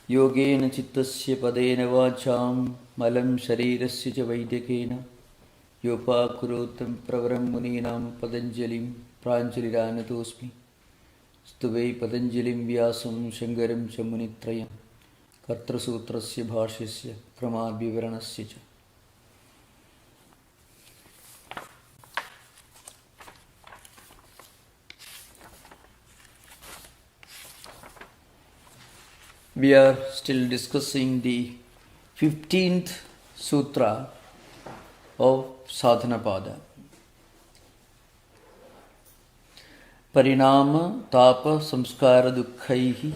Yogena chittasya padena vacham malam sharirasya cha vaidakena yopakurotam pravaram muninam Patanjalim pranjaliranatosmi stuvei Patanjalim vyasam shankaram cha munitrayam kartra sutrasya bhashyasya kramad vivaranasya cha. We are still discussing the 15th Sutra of Sadhanapada. Parinama tapa samskara dukkhaihi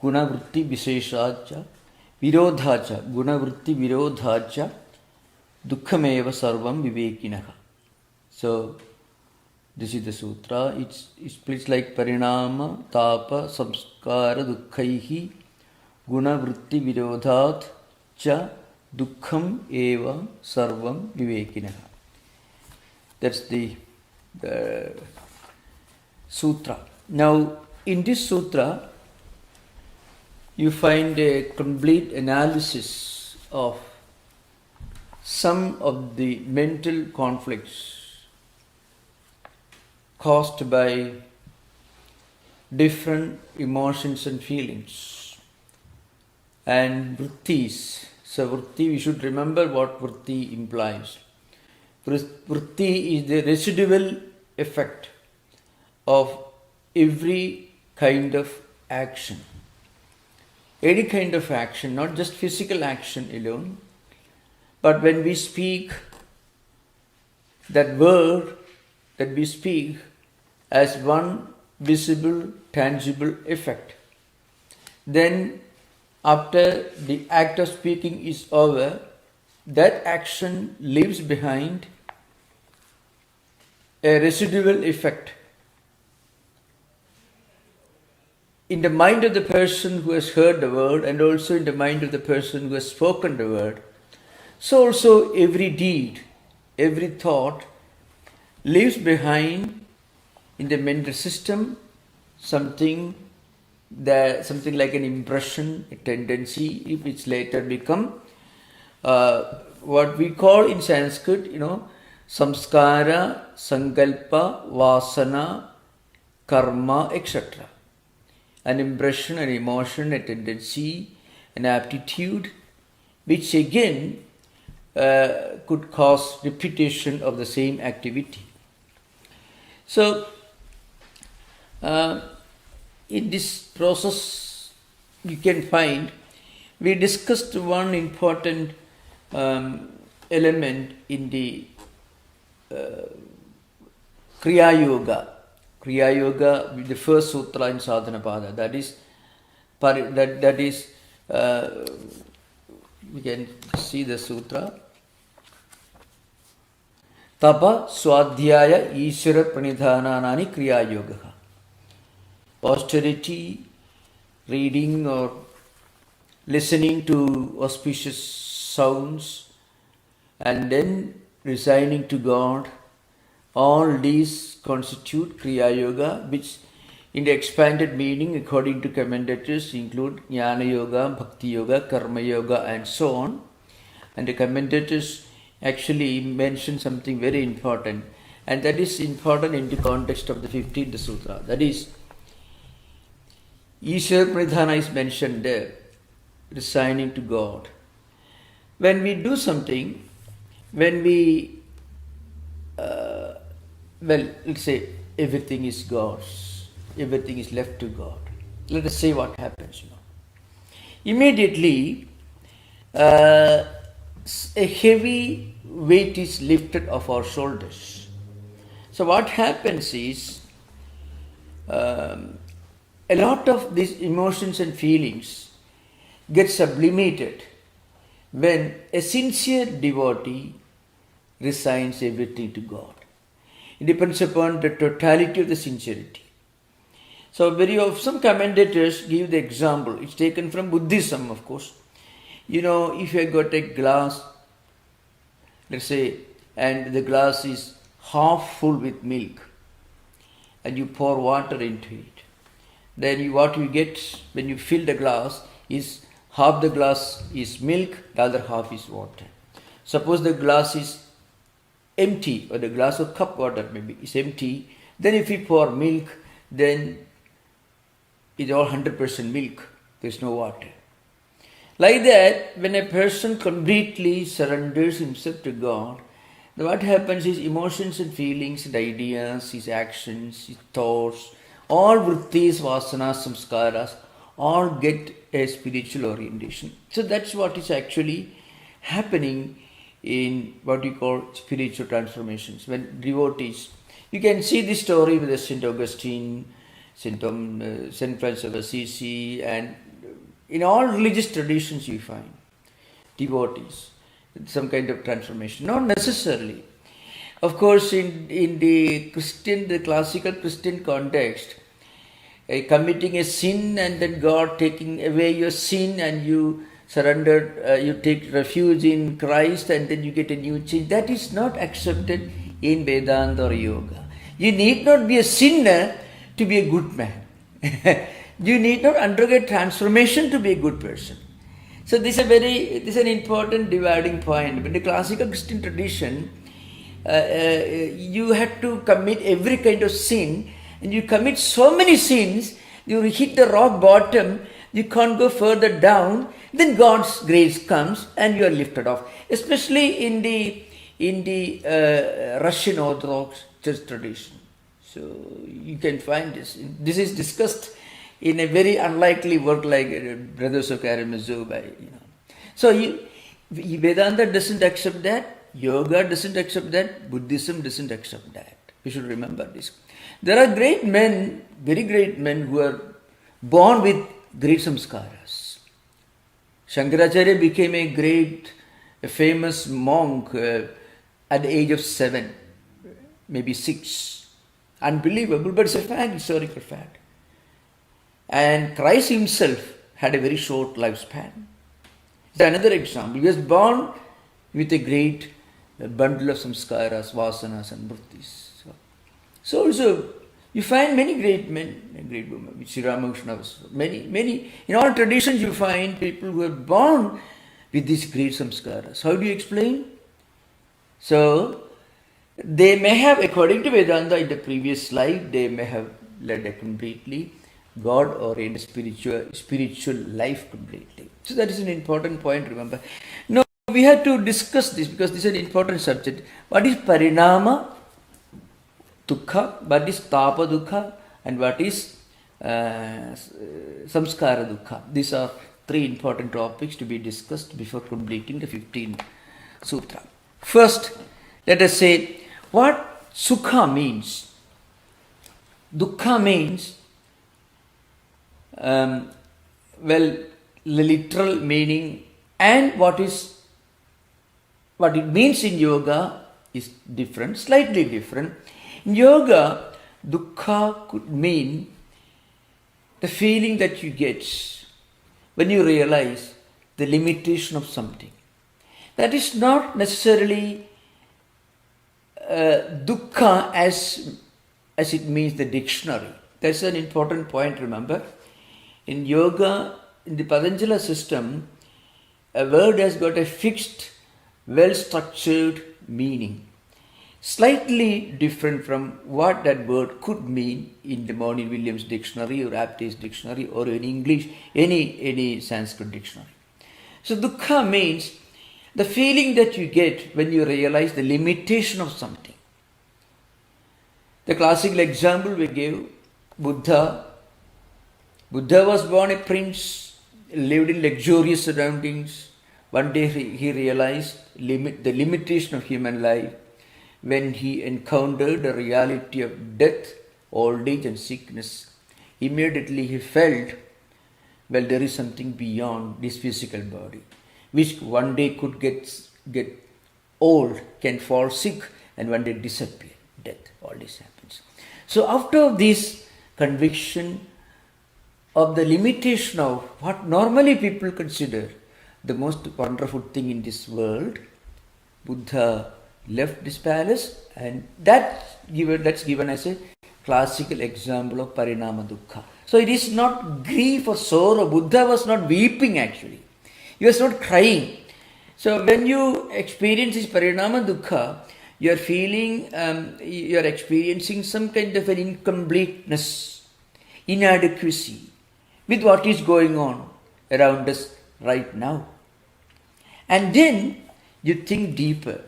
gunavritti visheshacha virodhacha gunavritti virodhacha dukkhameva sarvam vivekinaha. So, this is the sutra. It splits like parinama, tapa, samskara, dukkhaihi, guna, vritti, virodhat, cha, dukkham, eva, sarvam, vivekinaha. That's the sutra. Now, in this sutra, you find a complete analysis of some of the mental conflicts caused by different emotions and feelings and vrittis. So vritti, we should remember what vritti implies. Vritti is the residual effect of every kind of action. Any kind of action, not just physical action alone, but when we speak, that word that we speak as one visible, tangible effect. Then, after the act of speaking is over, that action leaves behind a residual effect in the mind of the person who has heard the word and also in the mind of the person who has spoken the word. So also every deed, every thought leaves behind in the mental system something like an impression, a tendency, which later become what we call in Sanskrit, samskara, sankalpa, vasana, karma, etc. An impression, an emotion, a tendency, an aptitude, which again could cause repetition of the same activity. So, in this process, you can find, we discussed one important element in the Kriya Yoga. Kriya Yoga, the first sutra in Sadhanapada. That is, we can see the sutra. Tapa swadhyaya ishvara pranidhananani kriya yoga. Austerity, reading or listening to auspicious sounds, and then resigning to God, all these constitute kriya yoga, which in the expanded meaning according to commentators include jnana yoga, bhakti yoga, karma yoga and so on. And the commentators actually mention something very important, and that is important in the context of the 15th sutra. That is, Ishvara Pranidhana is mentioned there, resigning to God. When we do something, when we, let's say everything is God's, everything is left to God. Let us say what happens, Immediately, a heavy weight is lifted off our shoulders. So what happens is, a lot of these emotions and feelings get sublimated when a sincere devotee resigns everything to God. It depends upon the totality of the sincerity. So some commentators give the example, it's taken from Buddhism, of course. If you have got a glass, let's say, and the glass is half full with milk, and you pour water into it, then what you get when you fill the glass, is half the glass is milk, the other half is water. Suppose the glass is empty, or the glass of cup water maybe is empty, then if we pour milk, then it's all 100% milk, there's no water. Like that, when a person completely surrenders himself to God, what happens is emotions and feelings and ideas, his actions, his thoughts, all vrittis, vasanas, samskaras, all get a spiritual orientation. So that's what is actually happening in what you call spiritual transformations. When devotees, you can see this story with St. Augustine, St. Francis of Assisi, and in all religious traditions you find devotees, some kind of transformation. Not necessarily. Of course, in the classical Christian context, committing a sin and then God taking away your sin and you surrender, you take refuge in Christ and then you get a new change. That is not accepted in Vedanta or yoga. You need not be a sinner to be a good man. You need not undergo transformation to be a good person. So this is an important dividing point. In the classical Christian tradition, you had to commit every kind of sin, and you commit so many sins, you hit the rock bottom, you can't go further down, then God's grace comes and you are lifted off. Especially in the Russian Orthodox Church tradition. So you can find this. This is discussed in a very unlikely work like Brothers of Karamazov. So Vedanta doesn't accept that, Yoga doesn't accept that, Buddhism doesn't accept that. We should remember this. There are great men, very great men who are born with great samskaras. Shankaracharya became a famous monk at the age of 7, maybe 6. Unbelievable, but it's a fact, historical fact. And Christ himself had a very short lifespan. It's another example. He was born with a great bundle of samskaras, vasanas and vrittis. So also, you find many great men and great women. Sri Ramakrishna was many. In all traditions you find people who are born with these great samskaras. How do you explain? So, they may have, according to Vedanta in the previous slide, they may have led a completely God-oriented spiritual life completely. So that is an important point, remember. Now, we have to discuss this because this is an important subject. What is parinama dukkha, what is tapa dukkha, and what is samskara dukkha? These are three important topics to be discussed before completing the 15th sutra. First, let us say what sukha means. Dukkha means, the literal meaning and what it means in yoga is different, slightly different. In yoga, dukkha could mean the feeling that you get when you realize the limitation of something. That is not necessarily dukkha as it means the dictionary. That's an important point, remember. In yoga, in the Patanjali system, a word has got a fixed, well-structured meaning. Slightly different from what that word could mean in the Morning Williams dictionary or Apte's dictionary or in English, any Sanskrit dictionary. So dukkha means the feeling that you get when you realize the limitation of something. The classical example we gave, Buddha was born a prince, lived in luxurious surroundings. One day he realized the limitation of human life when he encountered the reality of death, old age and sickness. Immediately he felt, there is something beyond this physical body, which one day could get old, can fall sick, and one day disappear, death, all this happens. So after this conviction of the limitation of what normally people consider the most wonderful thing in this world, Buddha left this palace, and that's given as a classical example of parinama dukkha. So it is not grief or sorrow. Buddha was not weeping actually. He was not crying. So when you experience this parinama dukkha, you are feeling, you are experiencing some kind of an incompleteness, inadequacy with what is going on around us right now. And then you think deeper,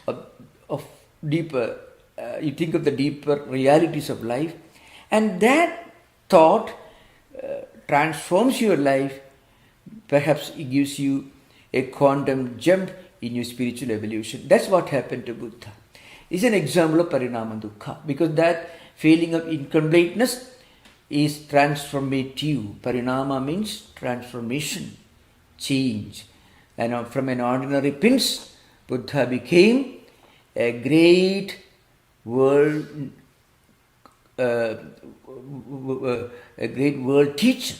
you think of the deeper realities of life, and that thought transforms your life. Perhaps it gives you a quantum jump in your spiritual evolution. That's what happened to Buddha. It's an example of parinama dukkha, because that feeling of incompleteness is transformative. Parinama means transformation, change. And from an ordinary prince, Buddha became a great world teacher.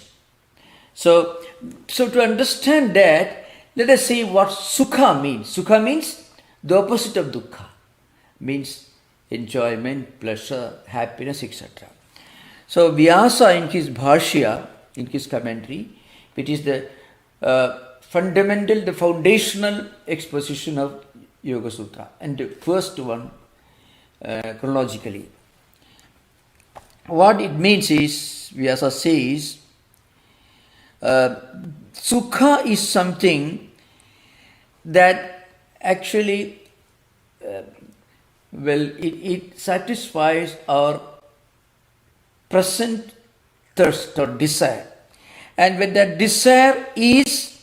So to understand that, let us see what sukha means. Sukha means the opposite of dukkha. Means enjoyment, pleasure, happiness, etc. So Vyasa in his bhashya, in his commentary, which is the fundamental, the foundational exposition of Yoga Sutra, and the first one chronologically. What it means is, Vyasa says, sukha is something that actually, it satisfies our present thirst or desire. And when that desire is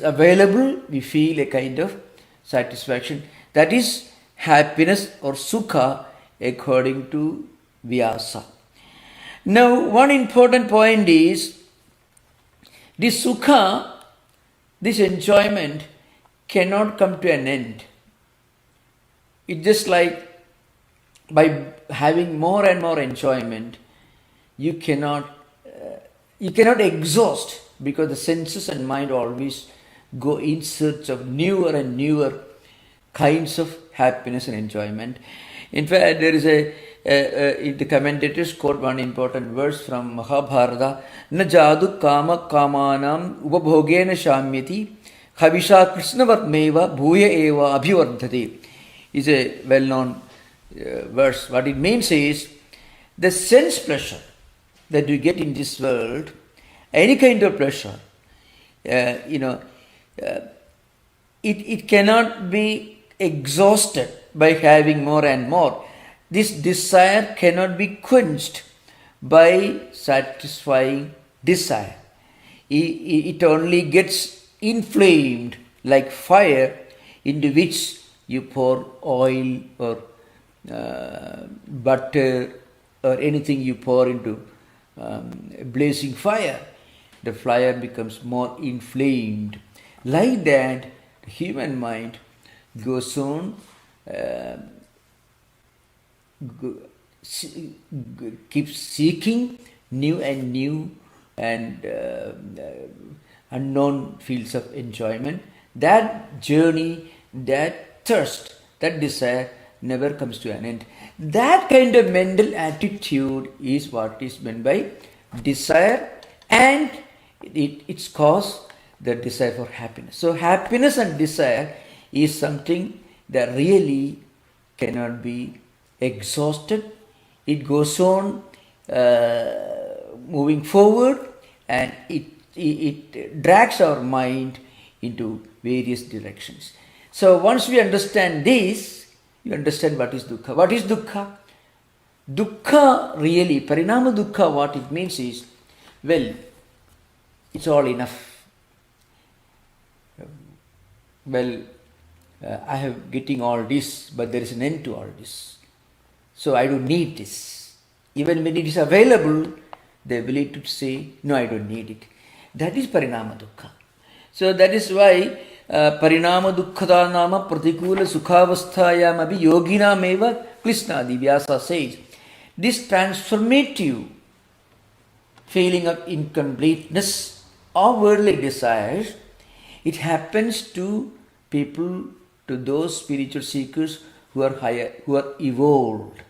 available, we feel a kind of satisfaction. That is happiness or sukha according to Vyasa. Now, one important point is this sukha, this enjoyment cannot come to an end. It's just like by having more and more enjoyment, you cannot exhaust, because the senses and mind always go in search of newer and newer kinds of happiness and enjoyment. In fact, there is the commentators quote one important verse from Mahabharata: "Na jadu kama kamanam upabhogena shamyati havisha krishnavatmeva bhuya eva abhivardhati." Is a well-known verse. What it means is, the sense pleasure that you get in this world, any kind of pleasure, it cannot be exhausted by having more and more. This desire cannot be quenched by satisfying desire. It only gets inflamed like fire, into which you pour oil or butter or anything you pour into blazing fire. The fire becomes more inflamed. Like that, the human mind goes on, keeps seeking new and new and unknown fields of enjoyment. That journey, that thirst, that desire never comes to an end. That kind of mental attitude is what is meant by desire, and its cause, the desire for happiness. So happiness and desire is something that really cannot be exhausted. It goes on moving forward, and it drags our mind into various directions. So once we understand this, you understand what is dukkha. What is dukkha? Dukkha really, parinama dukkha, what it means is, well, it's all enough. Well, I have getting all this, but there is an end to all this. So I don't need this. Even when it is available, the ability to say, no, I don't need it. That is parinama dukkha. So that is why parinama dukkhata nama pratikula sukhavasthayam abhi yoginam eva klishnadi. Vyasa says, this transformative feeling of incompleteness of worldly desires, it happens to people, to those spiritual seekers who are higher, who are evolved.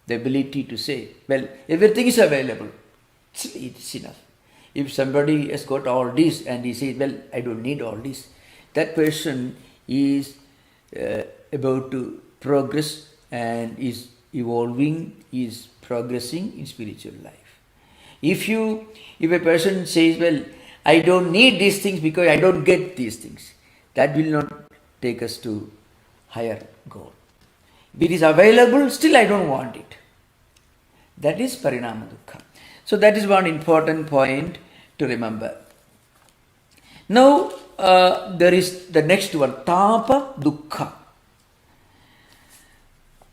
the ability to say, well, everything is available. It's enough. If somebody has got all this and he says, well, I don't need all this, that person is about to progress and is evolving, is progressing in spiritual life. If a person says, well, I don't need these things because I don't get these things, that will not take us to higher goal. If it is available, still I don't want it. That is parinama dukkha. So that is one important point to remember. Now there is the next one, tapa dukkha.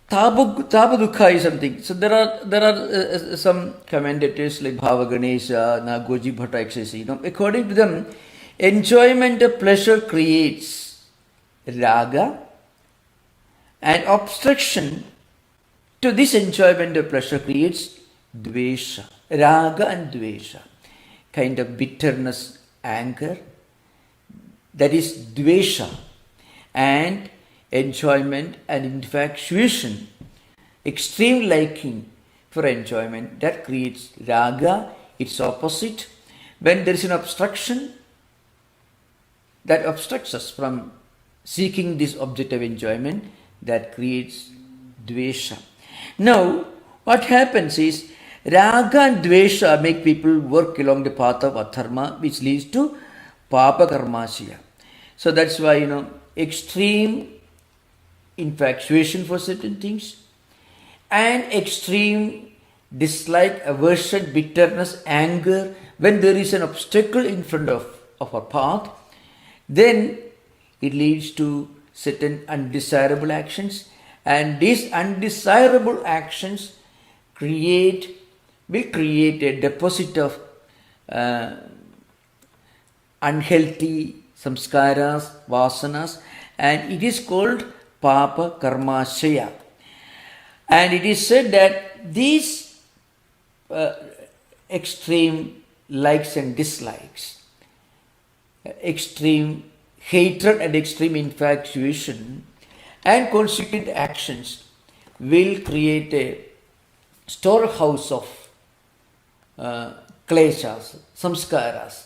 Tapa dukkha is something. So there are some commentators like Bhava Ganesha, Nagoji Bhatta, etc. According to them, enjoyment of pleasure creates raga, and obstruction to this enjoyment of pleasure creates dvesha. Raga and dvesha, kind of bitterness, anger, that is dvesha, and enjoyment and infatuation, extreme liking for enjoyment, that creates raga, its opposite. When there is an obstruction that obstructs us from seeking this object of enjoyment, that creates dvesha. Now, what happens is, raga and dvesha make people work along the path of adharma, which leads to papa karmasya. So that's why, extreme infatuation for certain things and extreme dislike, aversion, bitterness, anger, when there is an obstacle in front of our path, then it leads to certain undesirable actions, and these undesirable actions will create a deposit of unhealthy samskaras, vasanas, and it is called papa karmashaya. And it is said that these extreme likes and dislikes, extreme hatred and extreme infatuation and consequent actions will create a storehouse of kleshas, samskaras,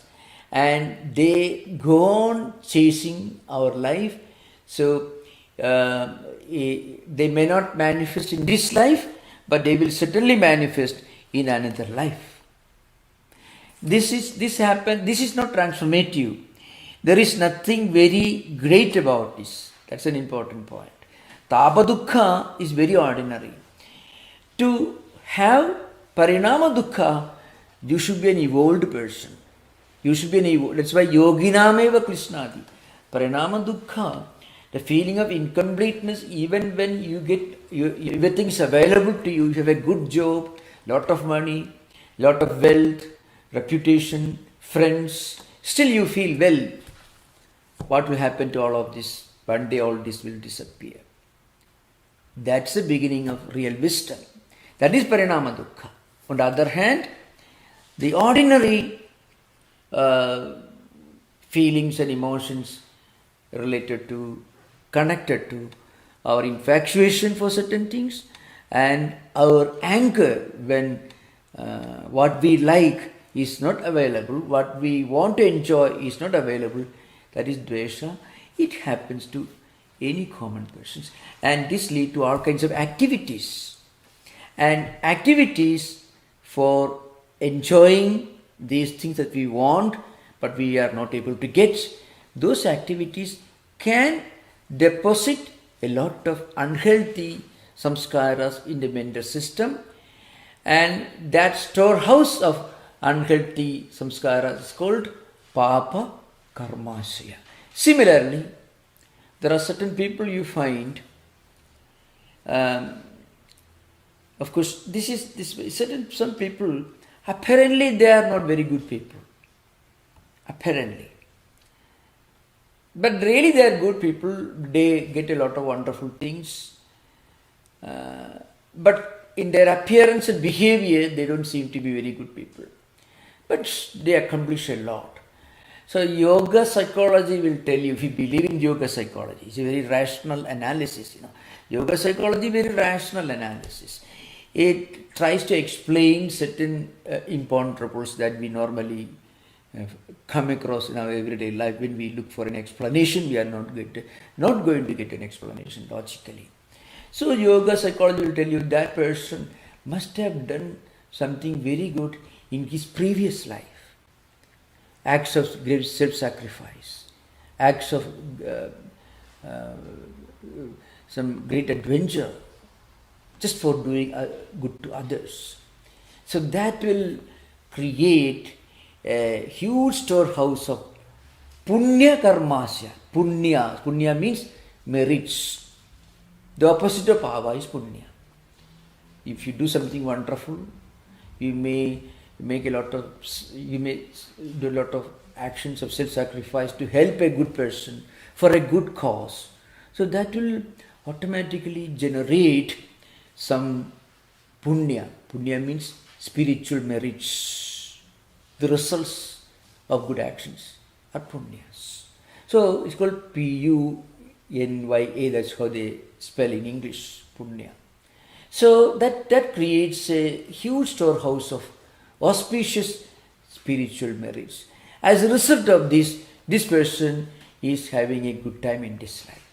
and they go on chasing our life. So they may not manifest in this life, but they will certainly manifest in another life. This is not transformative. There is nothing very great about this. That's an important point. Tapa dukkha is very ordinary. To have parinama dukkha, you should be an evolved person. You should be an evolved. That's why yoginameva krishnadi. Parinama dukkha, the feeling of incompleteness, even when everything is available to you, you have a good job, lot of money, lot of wealth, reputation, friends, still you feel, well, what will happen to all of this? One day all this will disappear. That's the beginning of real wisdom. That is parinama dukkha. On the other hand, the ordinary feelings and emotions connected to our infatuation for certain things and our anger when what we like is not available, what we want to enjoy is not available, that is dvesha. It happens to any common persons, and this leads to all kinds of activities. And activities for enjoying these things that we want but we are not able to get, those activities can deposit a lot of unhealthy samskaras in the mental system, and that storehouse of unhealthy samskaras is called papa karmasya. Similarly, there are certain people you find, of course, some people, apparently they are not very good people. Apparently. But really they are good people, they get a lot of wonderful things. But in their appearance and behavior, they don't seem to be very good people. But they accomplish a lot. So yoga psychology will tell you, if you believe in yoga psychology, it's a very rational analysis. Yoga psychology, very rational analysis. it tries to explain certain imponderables that we normally come across in our everyday life. When we look for an explanation, we are not going to get an explanation logically. So yoga psychology will tell you that person must have done something very good in his previous life. Acts of great self-sacrifice, acts of some great adventure, just for doing good to others. So that will create a huge storehouse of punya karmasya. Punya means merits. The opposite of pava is punya. If you do something wonderful, you may do a lot of actions of self-sacrifice to help a good person for a good cause. So that will automatically generate some punya. Punya means spiritual merits. The results of good actions are punyas. So it's called P-U-N-Y-A, that's how they spell in English, punya. So that creates a huge storehouse of auspicious spiritual merits. As a result of this person is having a good time in this life.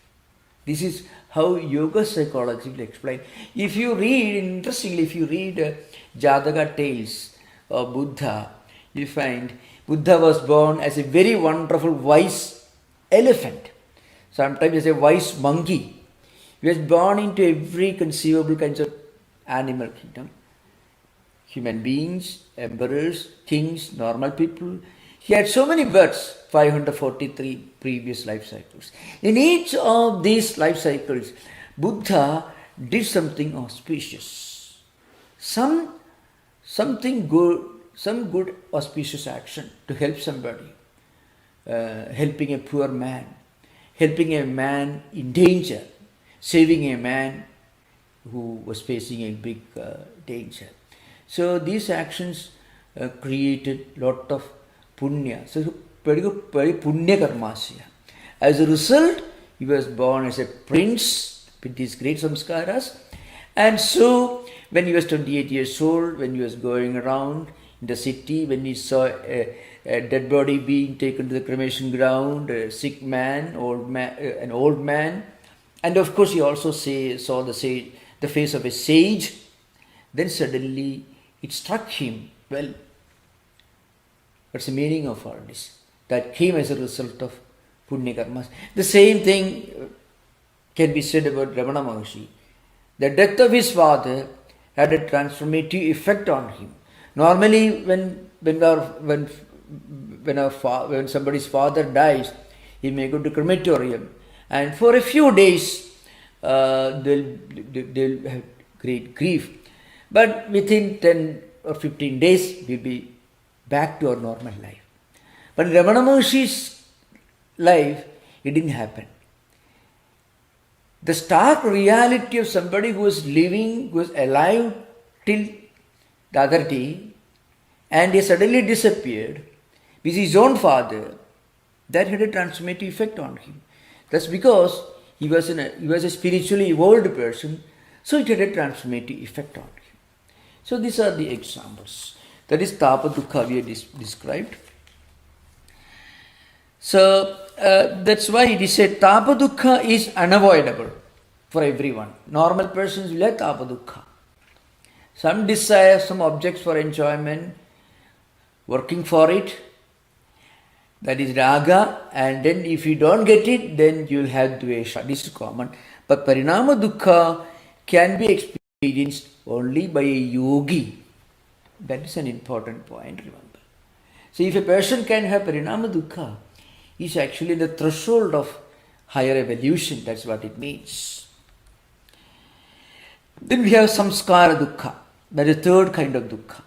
This is how yoga psychology will explain. If you read Jataka tales of Buddha, you find Buddha was born as a very wonderful wise elephant, sometimes as a wise monkey. He was born into every conceivable kinds of animal kingdom. Human beings, emperors, kings, normal people. He had so many births, 543 previous life cycles. In each of these life cycles, Buddha did something auspicious. Some good auspicious action to help somebody. Helping a poor man, helping a man in danger, saving a man who was facing a big danger. So these actions created lot of punya. So very punya karmasya. As a result, he was born as a prince with these great samskaras. And so when he was 28 years old, when he was going around in the city, when he saw a dead body being taken to the cremation ground, a sick man, an old man, and of course he also saw the face of a sage, then suddenly it struck him, well, what's the meaning of all this? That came as a result of punya karmas. The same thing can be said about Ramana Maharshi. The death of his father had a transformative effect on him. Normally, when somebody's father dies, he may go to crematorium, and for a few days they'll have great grief. But within 10 or 15 days, we'll be back to our normal life. But in Ramana Maharshi's life, it didn't happen. The stark reality of somebody who was living, who was alive till the other day, and he suddenly disappeared with his own father, that had a transformative effect on him. That's because he was a spiritually evolved person, so it had a transformative effect on him. So these are the examples. That is tapa dukkha we have described. So that's why it is said tapa dukkha is unavoidable for everyone. Normal persons will have tapa dukkha. Some desire some objects for enjoyment, working for it, that is raga, and then if you don't get it, then you will have dvesha. This is common. But parinama dukkha can be experienced only by a yogi. That is an important point, remember. So if a person can have parinama dukkha, he is actually the threshold of higher evolution. That's what it means. Then we have samskara dukkha. That is the third kind of dukkha.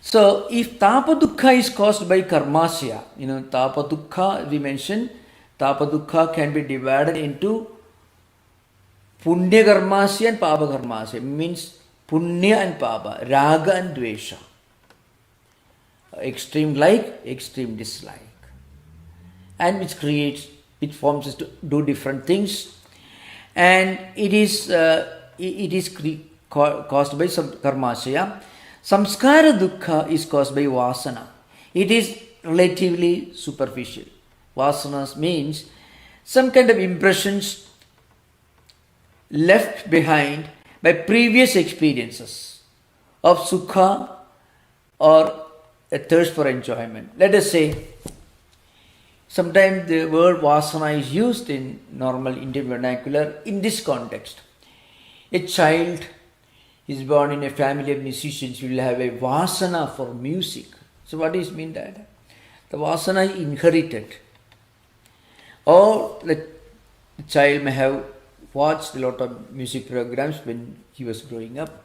So if tapa dukkha is caused by karmasya, tapa dukkha, we mentioned, tapa dukkha can be divided into punya karmasya and papa karmasya. Means punya and papa, raga and dvesha. Extreme like, extreme dislike. And which forms us to do different things. and it is caused by some karmasaya. Samskara dukkha is caused by vasana. It is relatively superficial. Vasanas means some kind of impressions left behind by previous experiences of sukha or a thirst for enjoyment. Let us say, sometimes the word vasana is used in normal Indian vernacular in this context. A child is born in a family of musicians will have a vasana for music. So what does it mean that? The vasana is inherited. Or the child may have watched a lot of music programs when he was growing up.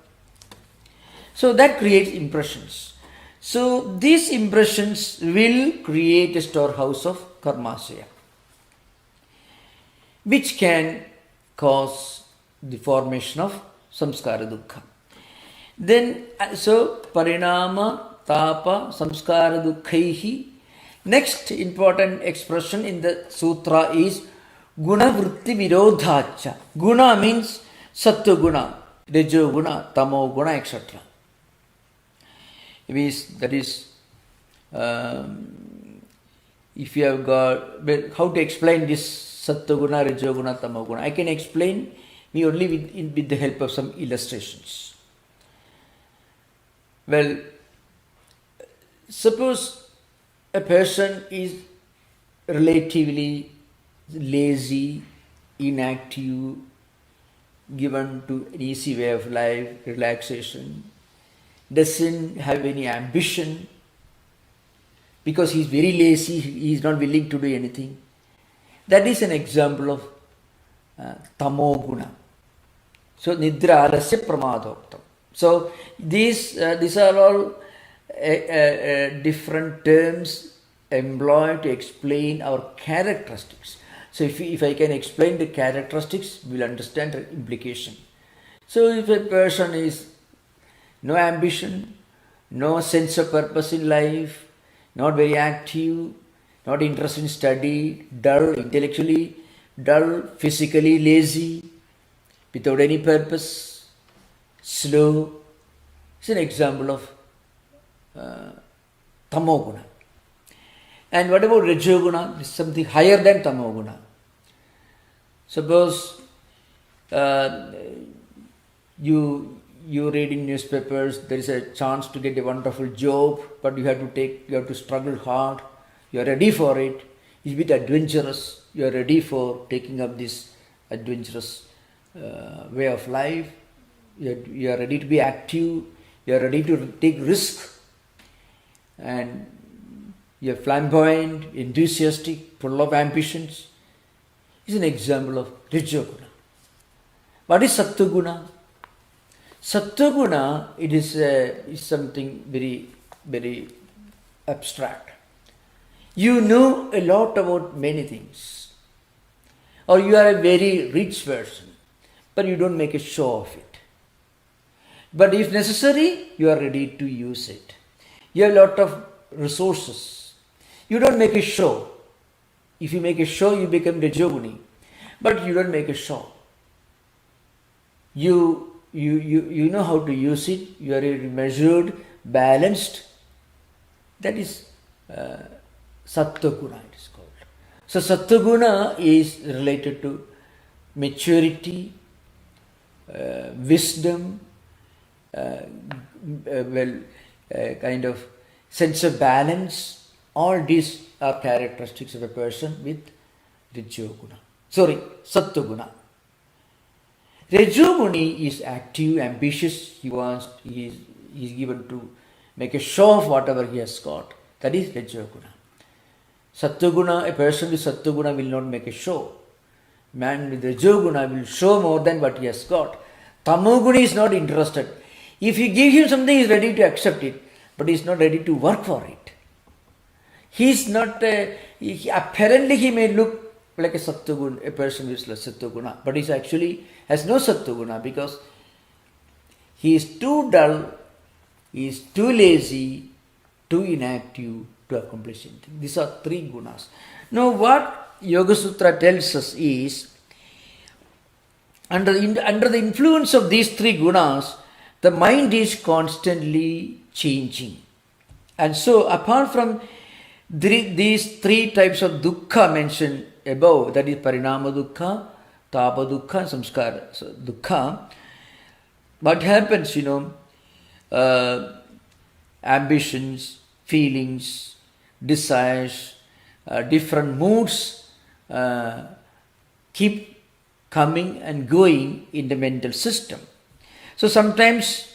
So that creates impressions. So these impressions will create a storehouse of karmasaya, which can cause the formation of samskara dukkha. Then, so parinama, tapa, samskara dukkaihi. Next important expression in the sutra is guna vritti virodhacha. Guna means sattva guna, rajo guna, tamo guna, etc. That is, if you have got, how to explain this sattva guna, rajo guna, tamo guna? I can explain me only with the help of some illustrations. Well, suppose a person is relatively lazy, inactive, given to an easy way of life, relaxation, doesn't have any ambition because he is very lazy, he is not willing to do anything. That is an example of tamo guna. So nidra alasya pramadoktam. So these are all different terms employed to explain our characteristics. So if I can explain the characteristics, we will understand the implication. So if a person is no ambition, no sense of purpose in life, not very active, not interested in study, dull, intellectually dull, physically lazy, without any purpose, slow, it's an example of tamoguna. And what about rajoguna? It's something higher than tamoguna. Suppose you reading newspapers, there is a chance to get a wonderful job, but you have to struggle hard. You are ready for it. It's a bit adventurous. You are ready for taking up this adventurous way of life. You are ready to be active. You are ready to take risk. And you are flamboyant, enthusiastic, full of ambitions. It's an example of rajoguna. What is sattva-guna? Sattva-guna, it is something very, very abstract. You know a lot about many things. Or you are a very rich person, but you don't make a show of it. But if necessary, you are ready to use it. You have a lot of resources. You don't make a show. If you make a show, you become rajoguni. But you don't make a show. You know how to use it. You are measured, balanced. That is sattva-guna, it is called. So sattva-guna is related to maturity, wisdom, kind of sense of balance. All these are characteristics of a person with rajoguna. Sattva-guna. Rajoguni is active, ambitious. He is given to make a show of whatever he has got. That is rajoguna. Sattva-guna, a person with sattva-guna will not make a show. Man with rajoguna will show more than what he has got. Tamoguna is not interested. If you give him something, he is ready to accept it, but he is not ready to work for it. He is not, apparently he may look like a sattva-guna, a person with sattva-guna, but he actually has no sattva-guna because he is too dull, he is too lazy, too inactive to accomplish anything. These are three gunas. Now what Yoga Sutra tells us is, Under the influence of these three gunas, the mind is constantly changing. And so, apart from these three types of dukkha mentioned above, that is parinama dukkha, tapa dukkha, and samskara so dukkha, what happens, ambitions, feelings, desires, different moods keep coming and going in the mental system. So sometimes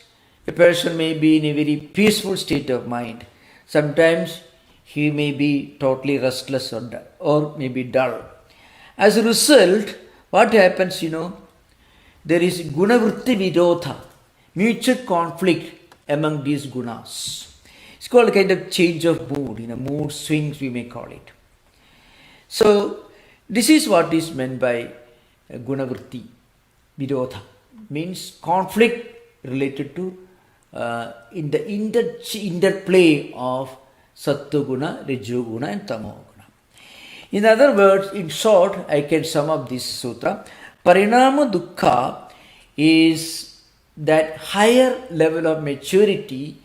a person may be in a very peaceful state of mind. Sometimes he may be totally restless or maybe dull. As a result, what happens, there is gunavritti virodha, mutual conflict among these gunas. It's called a kind of change of mood, mood swings we may call it. So this is what is meant by gunavritti virodha, means conflict related to in the interplay of sattva-guna, rajo-guna and tamo-guna. In other words, in short, I can sum up this sutra. Parinama dukkha is that higher level of maturity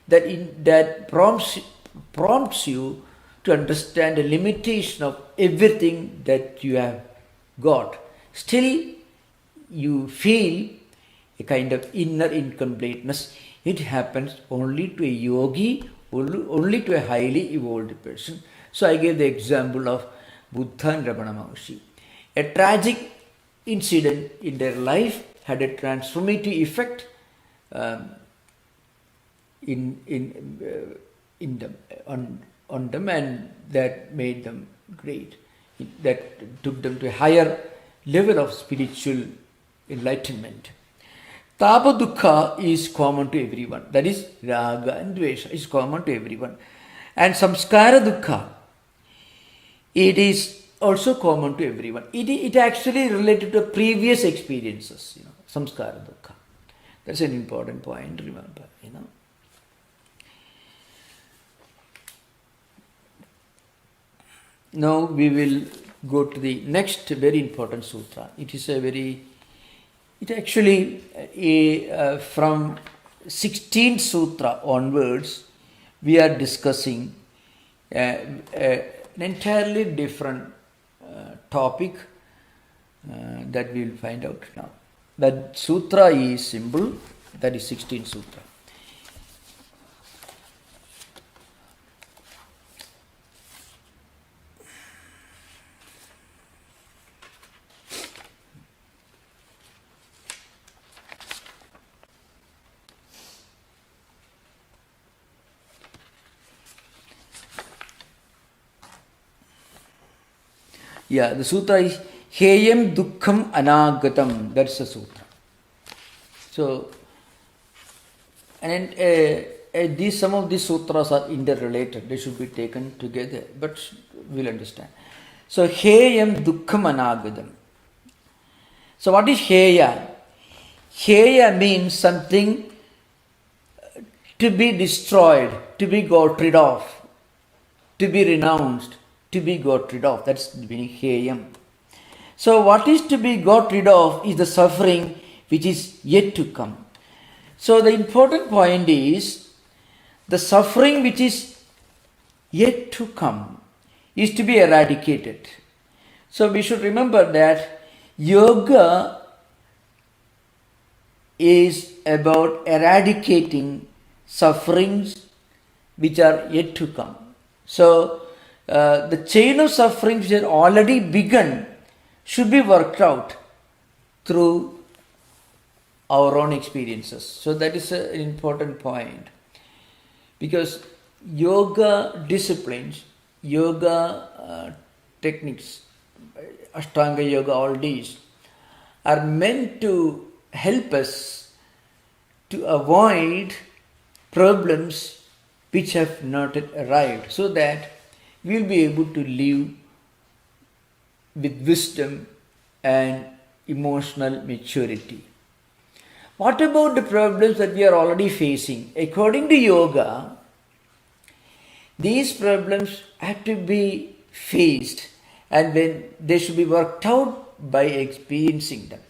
that prompts you to understand the limitation of everything that you have got. Still, you feel a kind of inner incompleteness. It happens only to a yogi, only to a highly evolved person. So I gave the example of Buddha and Ramana Maharshi. A tragic incident in their life had a transformative effect on them, and that made them great. That took them to a higher level of spiritual enlightenment. Tapa dukkha is common to everyone. That is, raga and dvesha is common to everyone. And samskara dukkha, it is also common to everyone. It actually related to previous experiences, samskara dukkha. That's an important point, remember, Now we will go to the next very important sutra. From 16th sutra onwards, we are discussing an entirely different topic that we will find out now. That sutra is simple, that is 16th sutra. Yeah, the sutra is Heyam Dukkham Anagatam. That's the sutra. So, and some of these sutras are interrelated. They should be taken together, but we'll understand. So, Heyam Dukkham Anagatam. So, what is Heya? Heya means something to be destroyed, to be got rid of, to be renounced, to be got rid of. That's the meaning Heyam. So what is to be got rid of is the suffering which is yet to come. So the important point is the suffering which is yet to come is to be eradicated. So we should remember that yoga is about eradicating sufferings which are yet to come. So the chain of suffering which has already begun should be worked out through our own experiences. So that is an important point, because yoga disciplines, yoga techniques, Ashtanga yoga, all these are meant to help us to avoid problems which have not yet arrived, so that we will be able to live with wisdom and emotional maturity. What about the problems that we are already facing? According to yoga, these problems have to be faced, and when they should be worked out by experiencing them.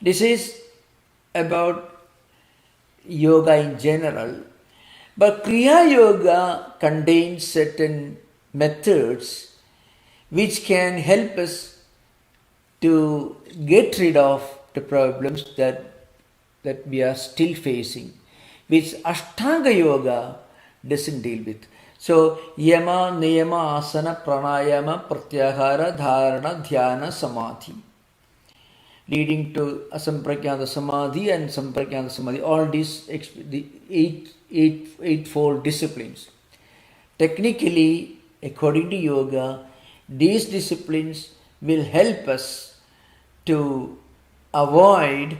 This is about yoga in general, but Kriya Yoga contains certain methods which can help us to get rid of the problems that we are still facing, which Ashtanga Yoga doesn't deal with. So, Yama, Niyama, Asana, Pranayama, Pratyahara, Dharana, Dhyana, Samadhi, leading to Asamprakyanta Samadhi and Samprakyanta Samadhi, all these the eightfold disciplines. Technically, according to yoga, these disciplines will help us to avoid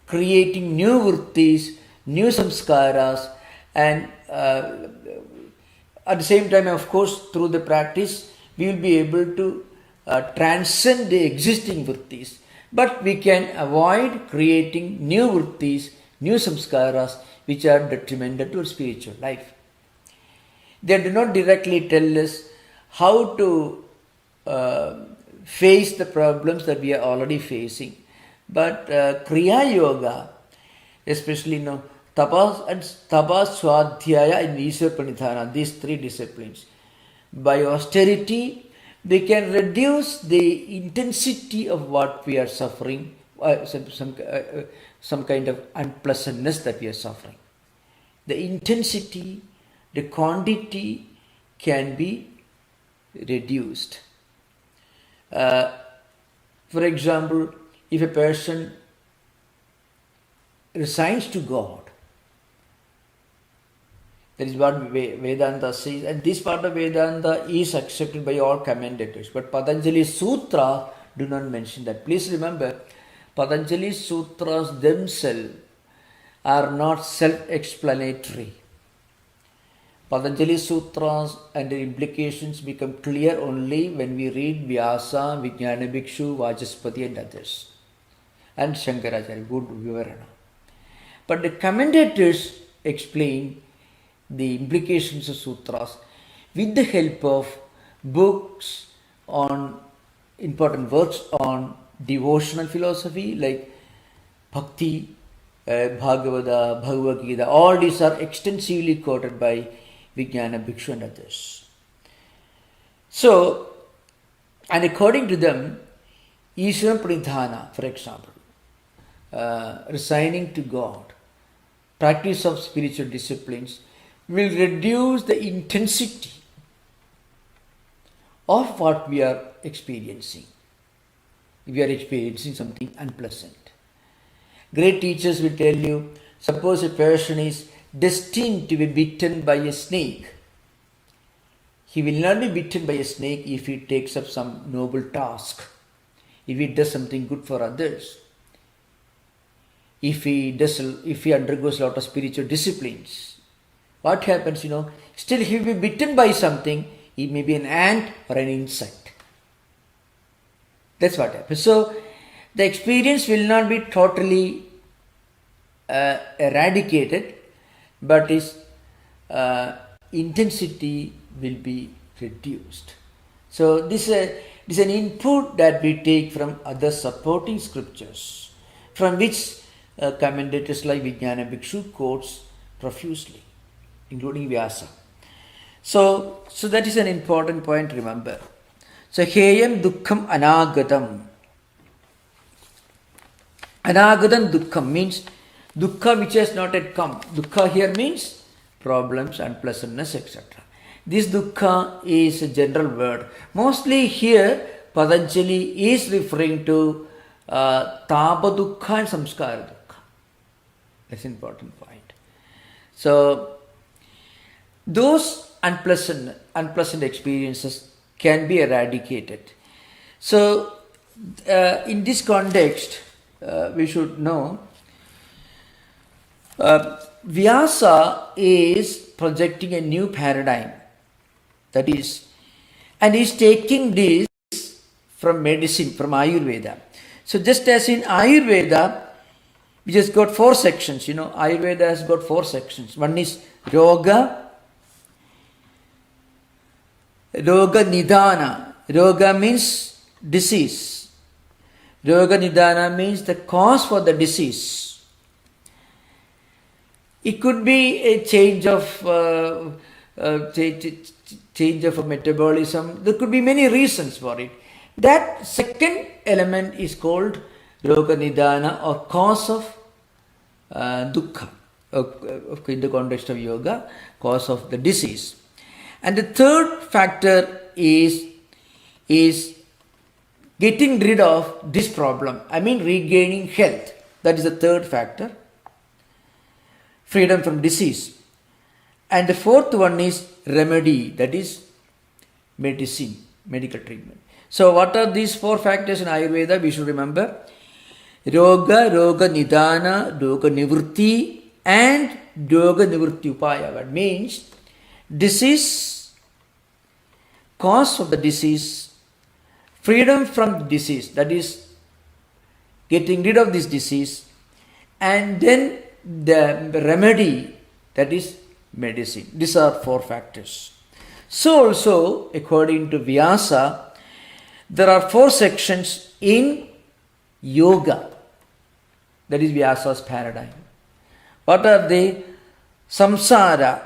creating new vrittis, new samskaras, and at the same time, of course, through the practice, we will be able to transcend the existing vrittis. But we can avoid creating new vrittis, new samskaras, which are detrimental to our spiritual life. They do not directly tell us how to face the problems that we are already facing. But Kriya Yoga, especially Tapas, Swadhyaya and Iswar Pranidhana, these three disciplines, by austerity, we can reduce the intensity of what we are suffering, some kind of unpleasantness that we are suffering. The intensity, the quantity can be reduced. For example, if a person resigns to God, that is what Vedanta says, and this part of Vedanta is accepted by all commentators. But Patanjali's Sutra do not mention that. Please remember, Patanjali's Sutras themselves are not self-explanatory. Patanjali's Sutras and their implications become clear only when we read Vyasa, Vijnana Bhikshu, Vajaspati and others, and Shankaracharya, good Vivarana. But the commentators explain the implications of sutras with the help of books on important works on devotional philosophy like Bhakti, Bhagavata, Bhagavad Gita. All these are extensively quoted by Vijnana Bhikshu and others. So, and according to them, Iswar Pranidhana, for example, resigning to God, practice of spiritual disciplines, will reduce the intensity of what we are experiencing. If we are experiencing something unpleasant. Great teachers will tell you, suppose a person is destined to be bitten by a snake. He will not be bitten by a snake if he takes up some noble task, if he does something good for others, if he undergoes a lot of spiritual disciplines. What happens, still he will be bitten by something. It may be an ant or an insect. That's what happens. So, the experience will not be totally eradicated, but its intensity will be reduced. So, this is an input that we take from other supporting scriptures, from which commentators like Vijnana Bhikshu quotes profusely, including Vyasa. So that is an important point to remember. So, Heyam Dukkham Anagatam. Anagatam Dukkham means Dukkha which has not yet come. Dukkha here means problems, unpleasantness, etc. This Dukkha is a general word. Mostly here, Patanjali is referring to Tapa Dukkha and Samskara Dukkha. That's an important point. So, those unpleasant experiences can be eradicated. So, in this context, we should know Vyasa is projecting a new paradigm. That is, and is taking this from medicine, from Ayurveda. So, just as in Ayurveda, we just got 4 sections. Ayurveda has got 4 sections. One is Roga Nidana. Roga means disease. Roga Nidana means the cause for the disease. It could be a change of metabolism. There could be many reasons for it. That second element is called Roga Nidana, or cause of dukkha. In the context of yoga, cause of the disease. And the third factor is getting rid of this problem. Regaining health. That is the third factor. Freedom from disease. And the fourth one is remedy, that is medicine, medical treatment. So what are these four factors in Ayurveda? We should remember. Roga, Roga Nidana, Roga Nivritti, and Roga Nivritti Upaya. That means disease, cause of the disease, freedom from the disease, that is getting rid of this disease, and then the remedy, that is medicine. These are four factors. So also, according to Vyasa, there are four sections in yoga. That is Vyasa's paradigm. What are they? Samsara.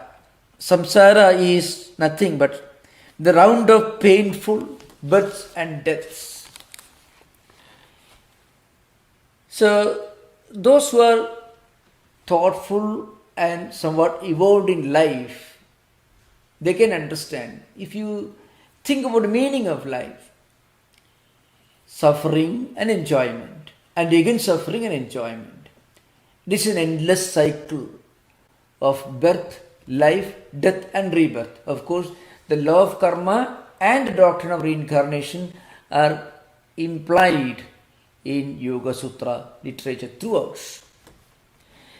Samsara is nothing but the round of painful births and deaths. So, those who are thoughtful and somewhat evolved in life, they can understand. If you think about the meaning of life, suffering and enjoyment, and again suffering and enjoyment. This is an endless cycle of birth, life, death and rebirth. Of course, the law of karma and the doctrine of reincarnation are implied in Yoga Sutra literature throughout.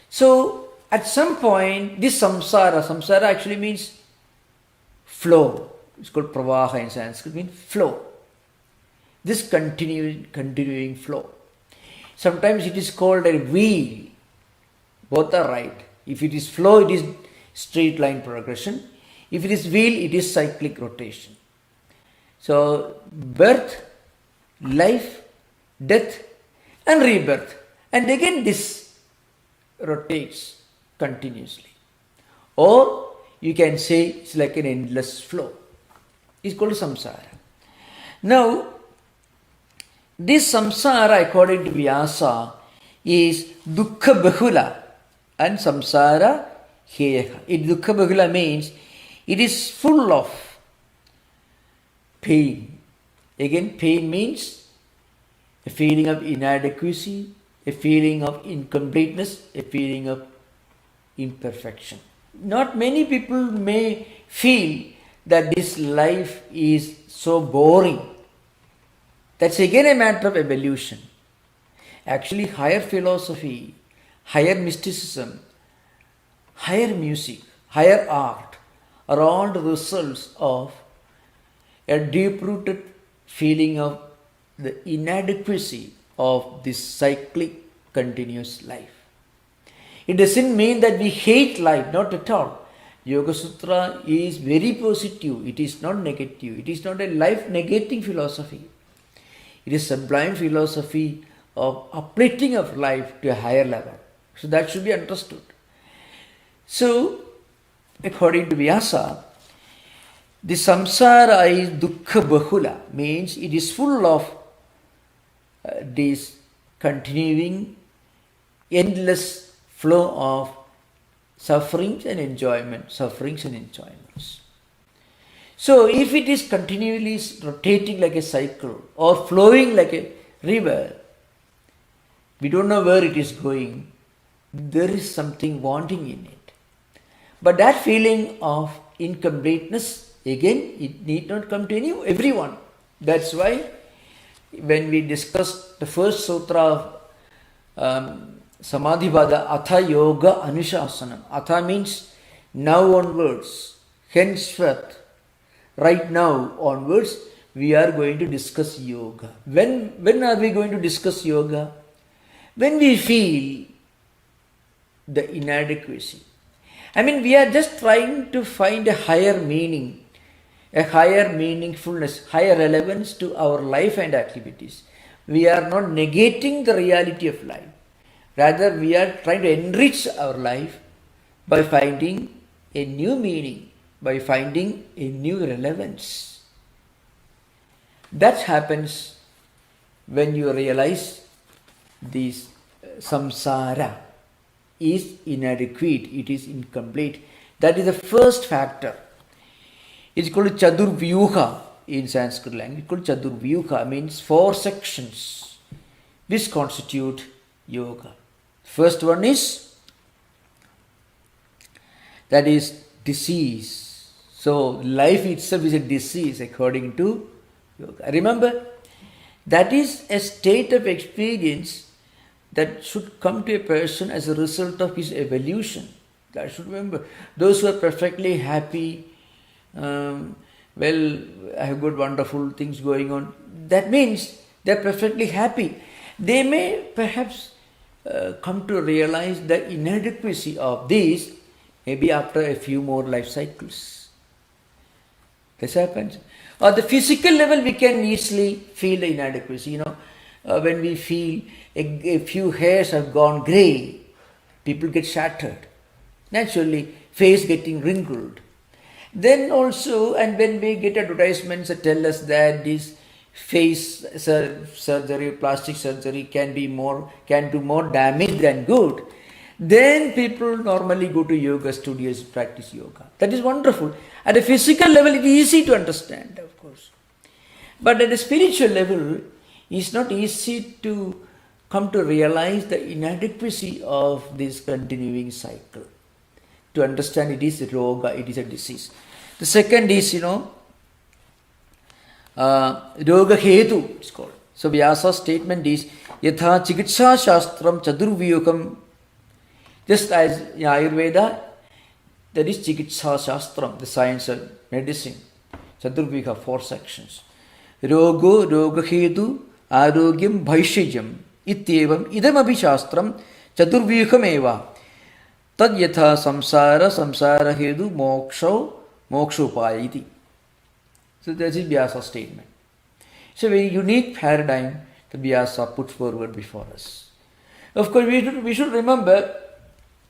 So, at some point, this samsara actually means flow. It's called pravaha in Sanskrit, means flow. This continuing flow. Sometimes it is called a wheel. Both are right. If it is flow, it is straight line progression. If it is wheel, it is cyclic rotation. So, birth, life, death and rebirth. And again this rotates continuously. Or you can say it's like an endless flow. It's called samsara. Now, this samsara, according to Vyasa, is dukkha bahula and samsara heyaha. Dukkha bahula means it is full of pain. Again, pain means a feeling of inadequacy, a feeling of incompleteness, a feeling of imperfection. Not many people may feel that this life is so boring. That's again a matter of evolution. Actually, higher philosophy, higher mysticism, higher music, higher art are all the results of a deep-rooted feeling of the inadequacy of this cyclic, continuous life. It doesn't mean that we hate life, not at all. Yoga Sutra is very positive. It is not negative. It is not a life-negating philosophy. It is sublime philosophy of uplifting of life to a higher level. So that should be understood. So, according to Vyasa, the samsara is dukkha bahula, means it is full of this continuing, endless flow of sufferings and enjoyments. So, if it is continually rotating like a cycle or flowing like a river, we don't know where it is going. There is something wanting in it. But that feeling of incompleteness, again, it need not come to everyone. That's why when we discussed the first sutra of Samadhipada, Atha Yoga Anushasana. Atha means now onwards, henceforth, right now onwards, we are going to discuss yoga. When are we going to discuss yoga? When we feel the inadequacy. We are just trying to find a higher meaning, a higher meaningfulness, higher relevance to our life and activities. we are not negating the reality of life. Rather, we are trying to enrich our life by finding a new meaning, by finding a new relevance. That happens when you realize this samsara is inadequate, it is incomplete. That is the first factor. It's called Chadurvyuha in Sanskrit language. It's called Chadurvyuha, means 4 sections which constitute yoga. First one is, that is disease. So life itself is a disease according to yoga. Remember, that is a state of experience that should come to a person as a result of his evolution. That should remember. Those who are perfectly happy, well, I have got wonderful things going on. That means they are perfectly happy. They may perhaps come to realize the inadequacy of this maybe after a few more life cycles. This happens. On the physical level, we can easily feel the inadequacy. When we feel a few hairs have gone grey, people get shattered. Naturally, face getting wrinkled. Then also, and when we get advertisements that tell us that this face surgery, plastic surgery can do more damage than good, then people normally go to yoga studios to practice yoga. That is wonderful. At a physical level, it is easy to understand, of course. But at a spiritual level, it's not easy to come to realize the inadequacy of this continuing cycle. To understand it is a roga, it is a disease. The second is, roga hetu, it's called. So Vyasa's statement is, yatha chikitsa shastram chadurvyukam. Just as in Ayurveda, that is chikitsa shastram, the science of medicine. Chadurvyuka, 4 sections. Rogo, roga hetu, arogyam, bhaishijam, ityevam, idamapi shastram, chadurvyukam eva. Tad yatha samsara, samsara hetu, mokshopaya iti. So that is Vyasa's statement. It's a very unique paradigm that Vyasa puts forward before us. Of course, we should remember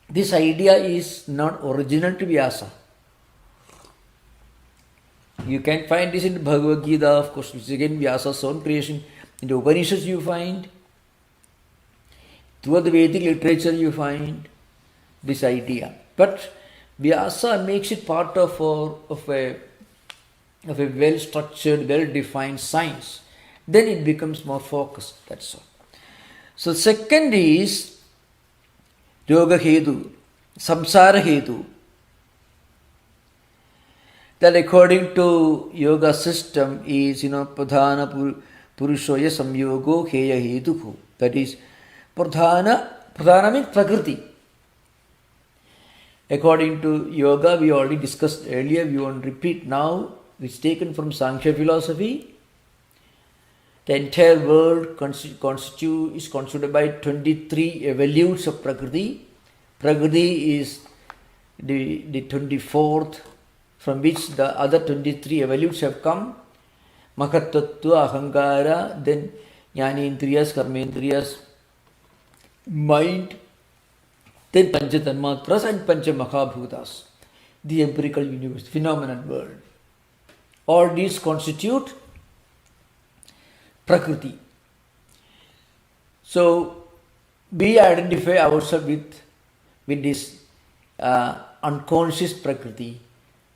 this idea is not original to Vyasa. You can find this in the Bhagavad Gita, of course, which is again Vyasa's own creation. In the Upanishads you find, throughout the Vedic literature you find this idea. But Vyasa makes it part of a well-structured, well-defined science. Then it becomes more focused, that's all. So second is yoga hetu, samsara hetu. That according to yoga system is, pradhana purushoya samyogo heya hetuku. That is, pradhana means prakriti. According to yoga, we already discussed earlier, we won't repeat now. It's taken from Sankhya philosophy. The entire world is constituted by 23 evolutes of Prakriti. Prakriti is the 24th, from which the other 23 evolutes have come. Mahatattva, Ahankara, then Jnanendriyas, Karmendriyas, mind, then Panchatanmatras and Panchamahabhutas, the empirical universe, phenomenon world. All these constitute Prakriti. So, we identify ourselves with this unconscious Prakriti,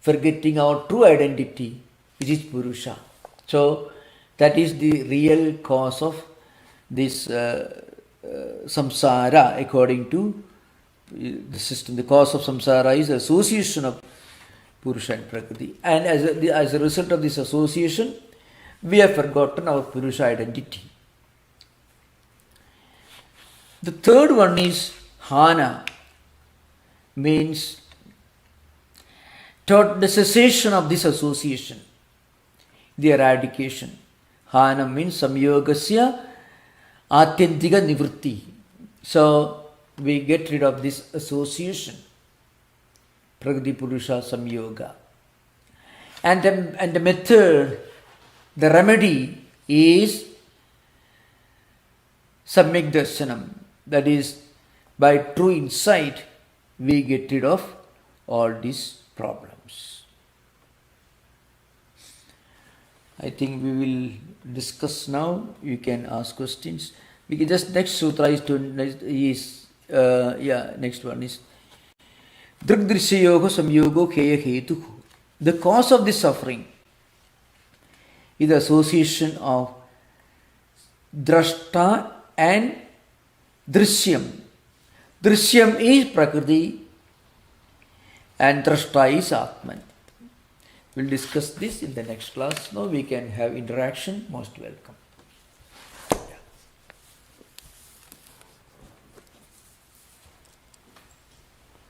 forgetting our true identity, which is Purusha. So, that is the real cause of this samsara according to the system. The cause of samsara is the association of Purusha and Prakriti. And as a result of this association, we have forgotten our Purusha identity. The third one is Hana, means the cessation of this association, the eradication. Hana means samyogasya atyantika nivritti. So we get rid of this association, Prakriti Purusha Samyoga. And the method, the remedy is Samyak Darshanam. That is, by true insight, we get rid of all these problems. I think we will discuss now. You can ask questions. We can just next sutra is next one is Drigdrishayoga Samyogo Kheya Hetu. The cause of this suffering is the association of Drashta and Drishyam. Drishyam is Prakriti and Drashta is Atman. We'll discuss this in the next class. Now we can have interaction. Most welcome.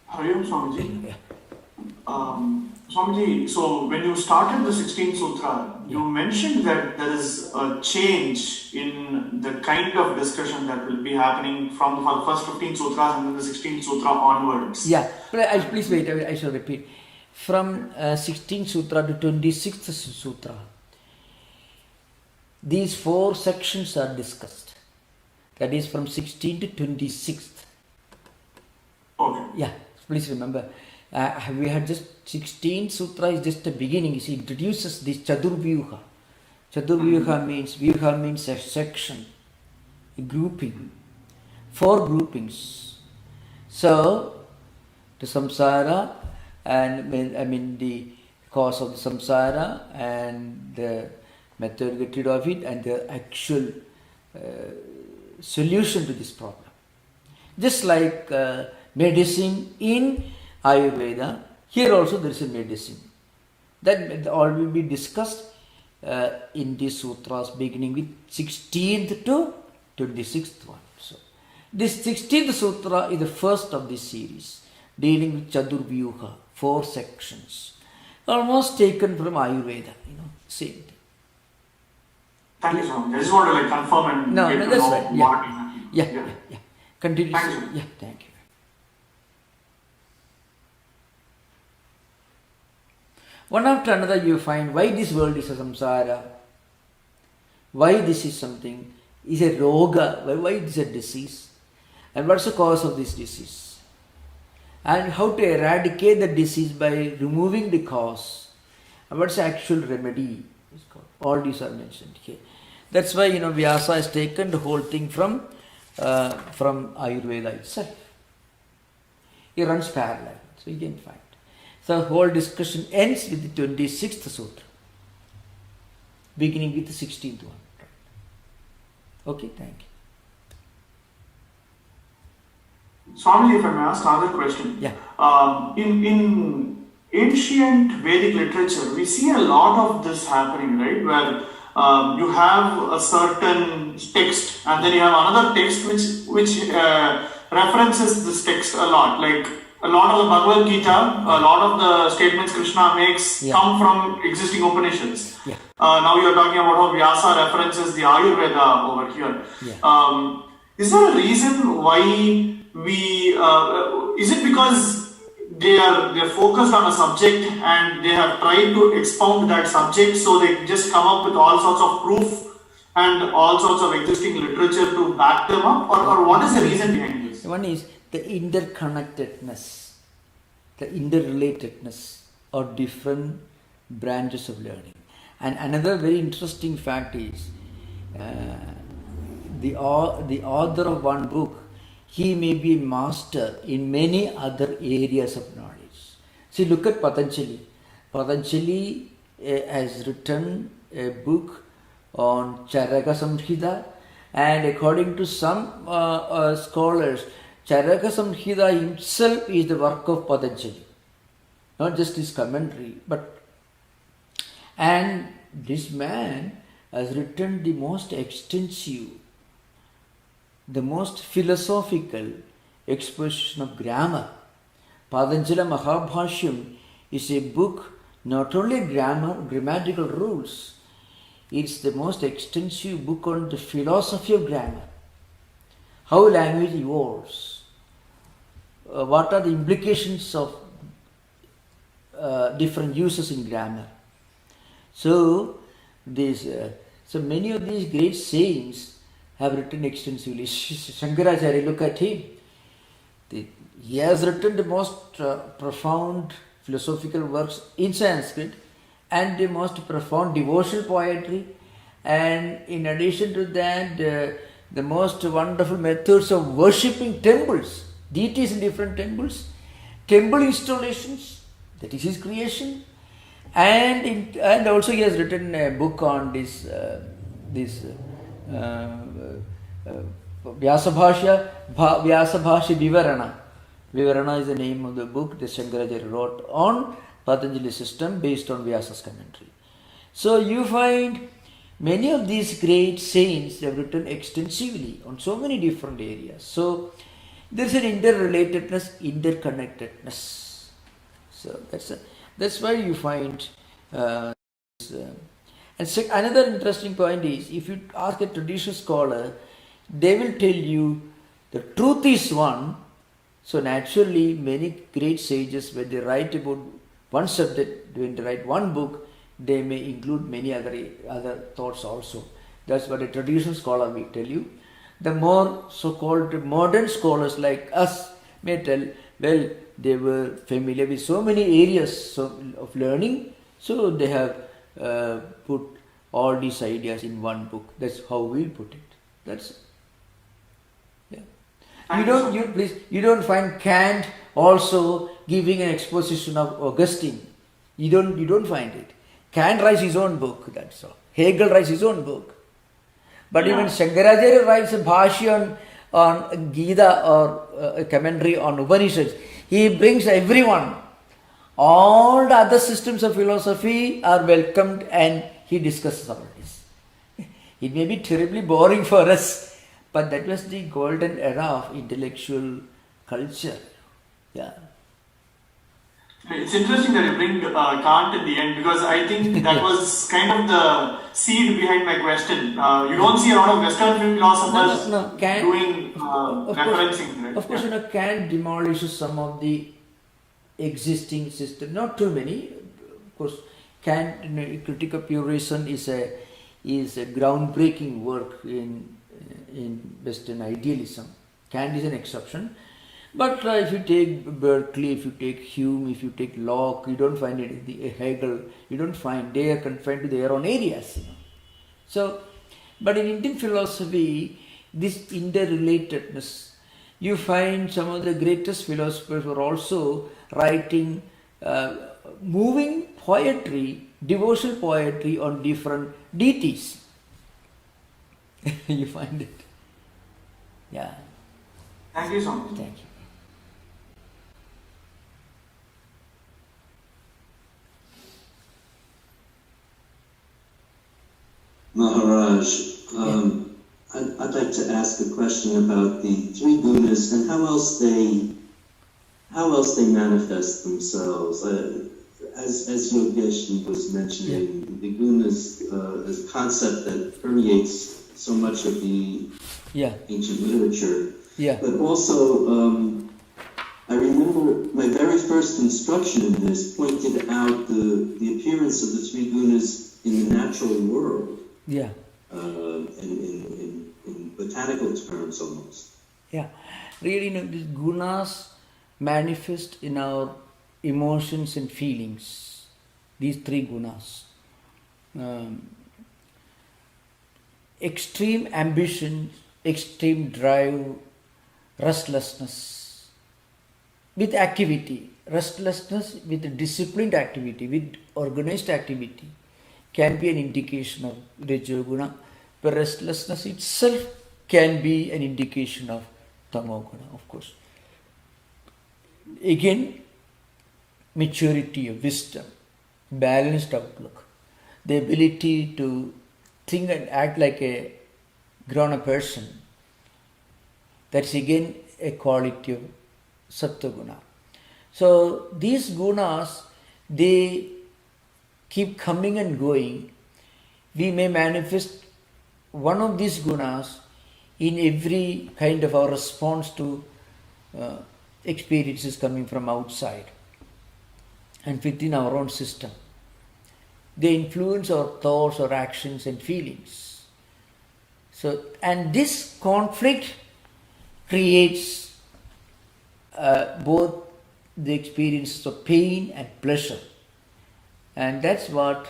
Hariom Swamiji. Swamiji, so when you started the 16th Sutra, you mentioned that there is a change in the kind of discussion that will be happening from the first 15 Sutras and then the 16th Sutra onwards. Yeah, please wait, I shall repeat. From 16th Sutra to 26th Sutra, these 4 sections are discussed. That is from 16th to 26th. Okay. Yeah, please remember. We had just 16th Sutra is just the beginning. It introduces this Chadurvyuha. Chadurvyuha means a section, a grouping, 4 groupings. So, the samsara, and the cause of the samsara and the method to get rid of it and the actual solution to this problem. Just like medicine in Ayurveda, here also there is a medicine. That all will be discussed in these sutras beginning with 16th to 26th one. So, this 16th sutra is the first of this series, dealing with Chadurvyuha, 4 sections, almost taken from Ayurveda, same thing. Thank you, Swami. I just want to confirm and No, get no, to that's know right. what exactly. Yeah. Continue. Thank you. Yeah, thank you. One after another you find why this world is a samsara, why this is something, is a roga, why it is a disease, and what's the cause of this disease, and how to eradicate the disease by removing the cause, and what's the actual remedy. All these are mentioned here. That's why Vyasa has taken the whole thing from Ayurveda itself. It runs parallel, so you can find. So the whole discussion ends with the 26th sutra, beginning with the 16th one. Okay, thank you. Swamiji, if I may ask another question. Yeah. In ancient Vedic literature, we see a lot of this happening, right? Where you have a certain text and then you have another text which references this text a lot. Like a lot of the Bhagavad Gita, a lot of the statements Krishna makes come from existing Upanishads. Yeah. Now you are talking about how Vyasa references the Ayurveda over here. Yeah. Is there a reason why we? Is it because they are focused on a subject and they have tried to expound that subject, so they just come up with all sorts of proof and all sorts of existing literature to back them up, or what is the reason behind this? One is the interconnectedness, the interrelatedness of different branches of learning. And another very interesting fact is the author of one book, he may be a master in many other areas of knowledge. See, look at Patanjali. Patanjali has written a book on Charaka Samhita, and according to some scholars, Charaka Samhita himself is the work of Patanjali, not just his commentary, and this man has written the most extensive, the most philosophical exposition of grammar. Patanjali Mahabhashyam is a book not only grammatical rules, it's the most extensive book on the philosophy of grammar, how language evolves, what are the implications of different uses in grammar. So many of these great sayings have written extensively. Shankaracharya, look at him. He has written the most profound philosophical works in Sanskrit and the most profound devotional poetry, and in addition to that, the most wonderful methods of worshipping temples, deities in different temples, temple installations, that is his creation, and also he has written a book on this Vyasabhashya Vivarana. Vivarana is the name of the book that Shankaracharya wrote on Patanjali system based on Vyasa's commentary. So you find many of these great saints have written extensively on so many different areas. So there is an interrelatedness, interconnectedness. So that's why you find another interesting point is, if you ask a traditional scholar, they will tell you the truth is one. So naturally, many great sages, when they write about one subject, when they write one book, they may include many other thoughts also. That's what a traditional scholar will tell you. The more so-called modern scholars like us may tell, well, they were familiar with so many areas of learning, so they have put all these ideas in one book. That's how we put it. That's it. You don't find Kant also giving an exposition of Augustine. You don't find it. Kant writes his own book, that's all. Hegel writes his own book. But even Shankaracharya writes a bhashya on Gita or a commentary on Upanishads. He brings everyone. All the other systems of philosophy are welcomed and he discusses about this. It may be terribly boring for us, but that was the golden era of intellectual culture. Yeah. It's interesting that you bring Kant in the end, because I think that was kind of the seed behind my question. You don't see a lot of Western philosophers doing referencing. Right? Of course, Kant demolishes some of the existing systems. Not too many. Of course, Kant, Critique of Pure Reason is a groundbreaking work in Western idealism. Kant is an exception. But if you take Berkeley, if you take Hume, if you take Locke, you don't find it. Hegel, you don't find. They are confined to their own areas. So, but in Indian philosophy, this interrelatedness, you find some of the greatest philosophers were also writing moving poetry, devotional poetry on different deities. You find it. Yeah. Thank you so much. Thank you. Maharaj, I'd like to ask a question about the three gunas and how else they manifest themselves. As Yogesh was mentioning, the gunas as a concept that permeates so much of the ancient literature. Yeah. But also, I remember my very first instruction in this pointed out the appearance of the three gunas in the natural world. Yeah. In botanical terms almost. Yeah. Really, these gunas manifest in our emotions and feelings. These three gunas. Extreme ambition, extreme drive, restlessness with activity, restlessness with disciplined activity, with organized activity can be an indication of Rajoguna, but restlessness itself can be an indication of Tamoguna, of course. Again, maturity of wisdom, balanced outlook, the ability to think and act like a grown-up person. That's again a quality of Sattva-guna. So these gunas, they keep coming and going. We may manifest one of these gunas in every kind of our response to experiences coming from outside and within our own system. They influence our thoughts, our actions and feelings. So, and this conflict creates both the experiences of pain and pleasure. And that's what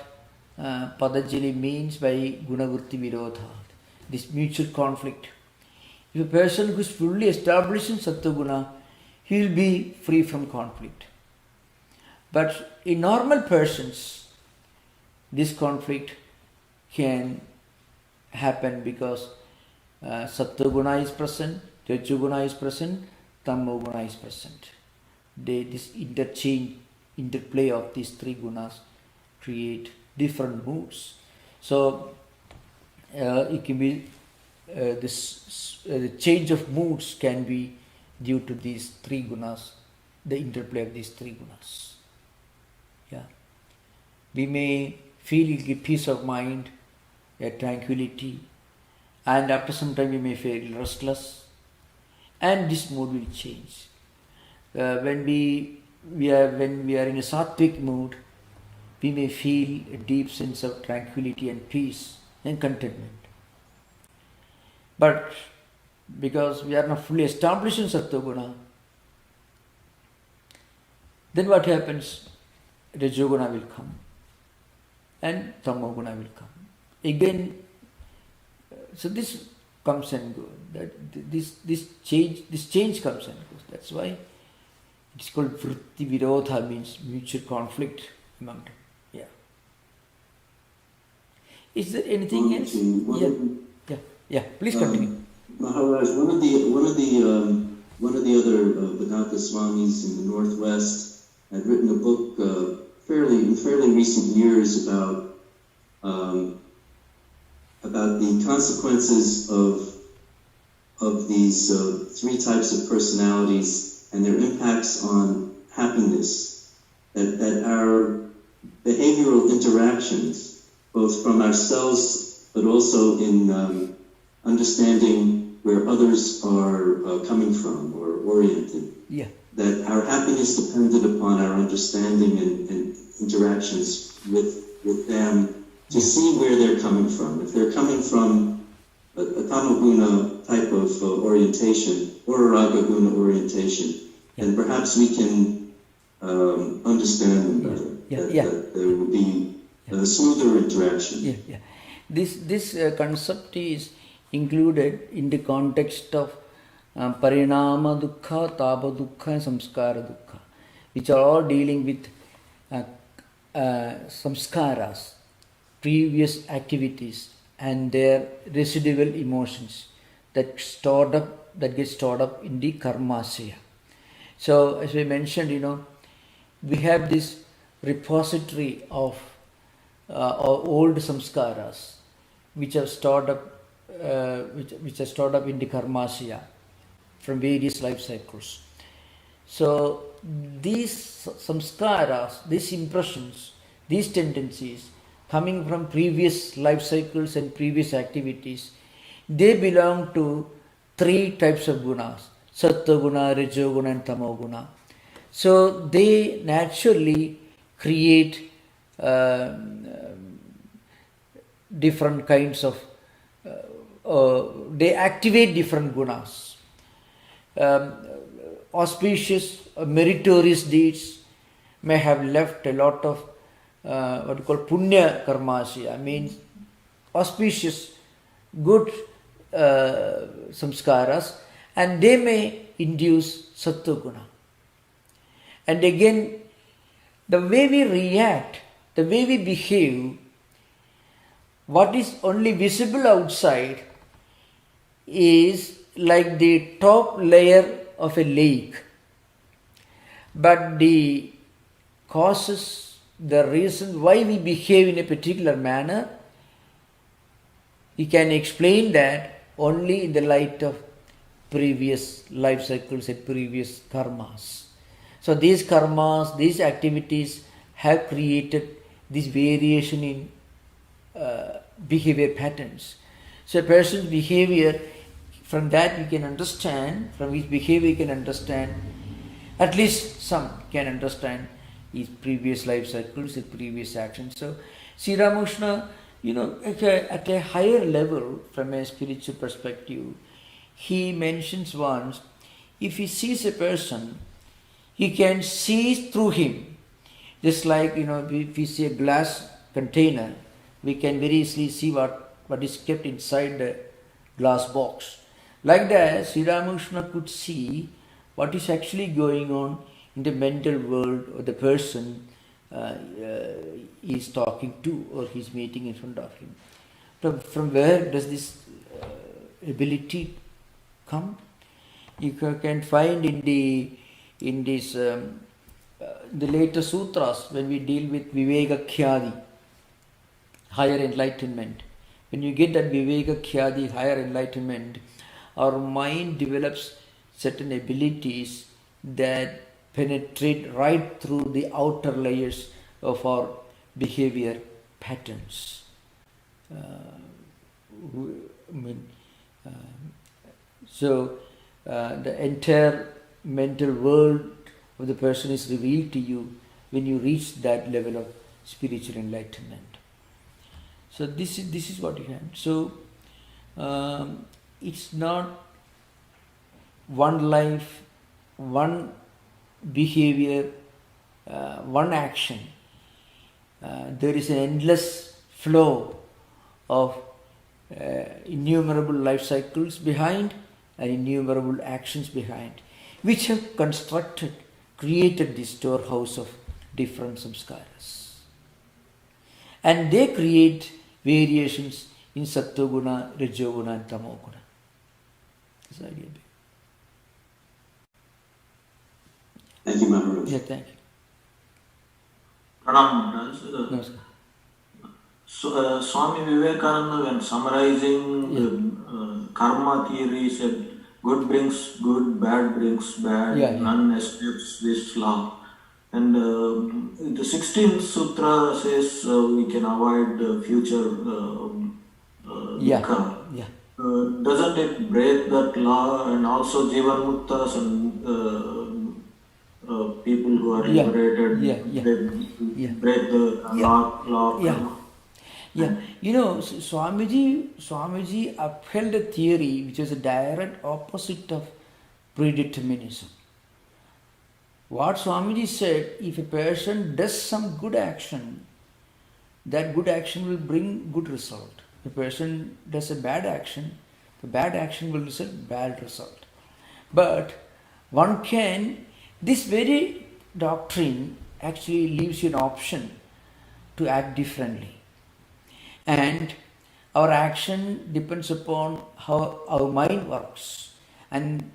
Patanjali means by gunavrutti virodha, this mutual conflict. If a person who is fully established in Sattva-guna, he will be free from conflict. But in normal persons, this conflict can happen because Sattva-guna is present, Rajoguna is present, Tamoguna is present. This interplay of these three gunas create different moods. So it can be the change of moods can be due to these three gunas, the interplay of these three gunas. Yeah, we may feel peace of mind, a tranquility, and after some time we may feel restless, and this mood will change. When we are in a sattvic mood, we may feel a deep sense of tranquility and peace and contentment. But because we are not fully established in Sattva-guna, then what happens? Rajoguna will come and Tamoguna will come. Again, so this comes and goes. This change comes and goes. That's why it's called vritti virodha, means mutual conflict among them. Yeah. Is there anything else? Yeah. Please continue. Maharaj, one of the other Vedanta Swamis in the Northwest had written a book in fairly recent years about the consequences of these three types of personalities and their impacts on happiness, that our behavioral interactions, both from ourselves but also in understanding where others are coming from or oriented, that our happiness depended upon our understanding and interactions with them to see where they're coming from. If they're coming from a tamoguna type of orientation or a ragaguna orientation, then perhaps we can understand them better. That there will be a smoother interaction. This concept is included in the context of parinama dukkha, tapa dukkha, and samskara dukkha, which are all dealing with samskaras, previous activities, and their residual emotions that get stored up in the karmasya. So, as we mentioned, we have this repository of old samskaras, which are stored up, which are stored up in the karmasya from various life cycles. So, these samskaras, these impressions, these tendencies coming from previous life cycles and previous activities, they belong to three types of gunas: sattva guna, rajo guna, and tamo guna. So they naturally create different kinds of, they activate different gunas. Auspicious, meritorious deeds may have left a lot of what we call punya karmasya, means auspicious, good samskaras, and they may induce sattva guna. And again, the way we react, the way we behave, what is only visible outside is like the top layer of a lake. But the causes, the reason why we behave in a particular manner, you can explain that only in the light of previous life cycles and previous karmas. So these karmas, these activities have created this variation in behavior patterns. So a person's behavior, from that we can understand, from his behavior we can understand, at least some can understand his previous life cycles, his previous actions. So Sri Ramakrishna at a higher level, from a spiritual perspective, he mentions once, if he sees a person, he can see through him. Just like, if we see a glass container, we can very easily see what is kept inside the glass box. Like that, Sri Ramakrishna could see what is actually going on in the mental world of the person he is talking to or he is meeting in front of him. From where does this ability come? You can find in the later sutras, when we deal with Viveka Khyadi, higher enlightenment. When you get that Viveka Khyadi, higher enlightenment, our mind develops certain abilities that penetrate right through the outer layers of our behavior patterns. So the entire mental world of the person is revealed to you when you reach that level of spiritual enlightenment. So this is what you have. So it's not one life, one behavior, one action. There is an endless flow of innumerable life cycles behind and innumerable actions behind, which have created this storehouse of different samskaras. And they create variations in Sattva-guna, Rajo-guna and Tamo-guna. That's the idea. Thank you, Maharaj. Yeah, thank you. Pranam. So, Swami Vivekananda, when summarizing karma theory, said good brings good, bad brings bad, none escapes this law. And the 16th Sutra says we can avoid future dukkha. Doesn't it break that law? And also Jivan Muktas and people who are liberated, they break the law of karma. Yeah, Swamiji upheld a theory which is a direct opposite of predeterminism. What Swamiji said, if a person does some good action, that good action will bring good result. If a person does a bad action, the bad action will result bad result. But this very doctrine actually leaves you an option to act differently. And our action depends upon how our mind works. And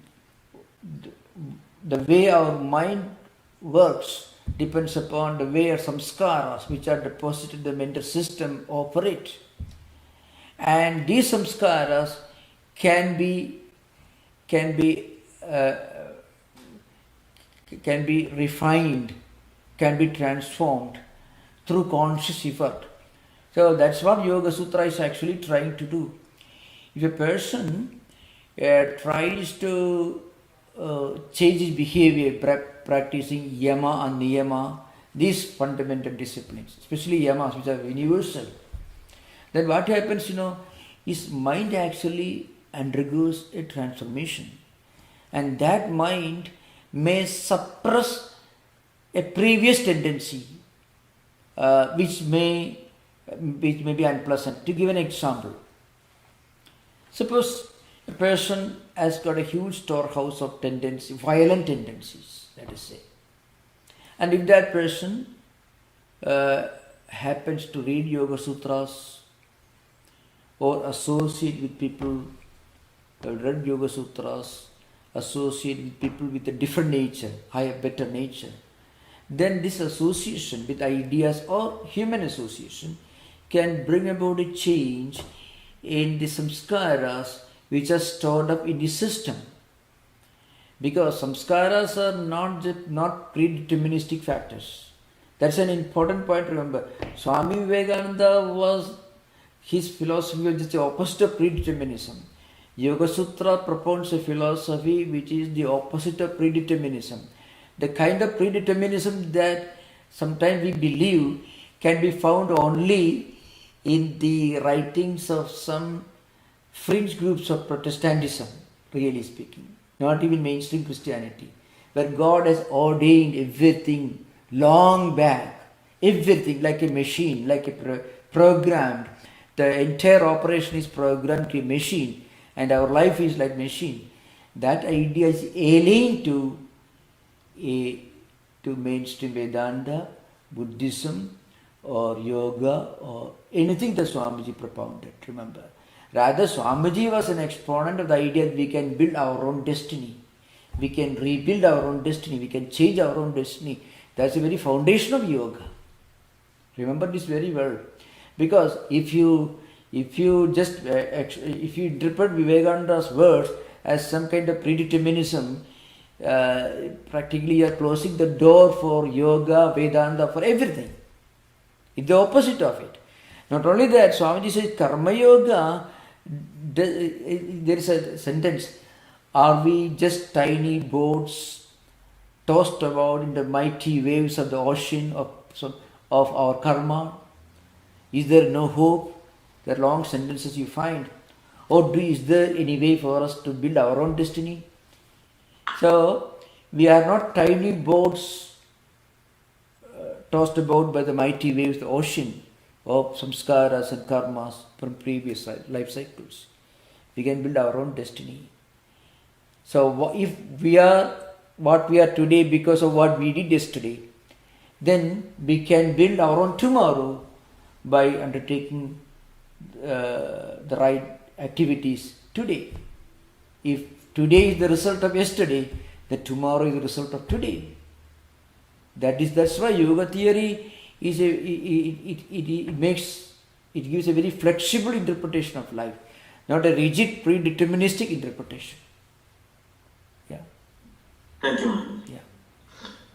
the way our mind works depends upon the way our samskaras, which are deposited in the mental system, operate. And these samskaras can be refined, can be transformed through conscious effort. So that's what Yoga Sutra is actually trying to do. If a person tries to change his behavior, practicing yama and niyama, these fundamental disciplines, especially yamas which are universal, then what happens, his mind actually undergoes a transformation. And that mind may suppress a previous tendency which may be unpleasant. To give an example, suppose a person has got a huge storehouse of violent tendencies, let us say. And if that person happens to read Yoga Sutras or associate with people who have read Yoga Sutras, associate with people with a different nature, better nature, then this association with ideas or human association can bring about a change in the samskaras which are stored up in the system. Because samskaras are not predeterministic factors. That's an important point to remember. Swami Vivekananda his philosophy was just the opposite of predeterminism. Yoga Sutra propounds a philosophy which is the opposite of predeterminism. The kind of predeterminism that sometimes we believe can be found only in the writings of some fringe groups of Protestantism, really speaking, not even mainstream Christianity, where God has ordained everything long back, everything like a machine, like a programmed. The entire operation is programmed to a machine, and our life is like machine. That idea is alien to mainstream Vedanta, Buddhism, or yoga, or anything that Swamiji propounded. Remember, rather Swamiji was an exponent of the idea that we can build our own destiny. We can rebuild our own destiny. We can change our own destiny. That's the very foundation of yoga. Remember this very well, because if you interpret Vivekananda's words as some kind of predeterminism, practically you are closing the door for yoga, Vedanta, for everything. It's the opposite of it. Not only that, Swamiji says Karma Yoga, there is a sentence, are we just tiny boats tossed about in the mighty waves of the ocean of our karma? Is there no hope? There are long sentences you find. Or is there any way for us to build our own destiny? So, we are not tiny boats tossed about by the mighty waves of the ocean of samskaras and karmas from previous life cycles. We can build our own destiny. So, if we are what we are today because of what we did yesterday, then we can build our own tomorrow by undertaking the right activities today. If today is the result of yesterday, then tomorrow is the result of today. That's why yoga theory is it gives a very flexible interpretation of life, not a rigid predeterministic interpretation. Yeah. Thank you, Maharaj. Yeah.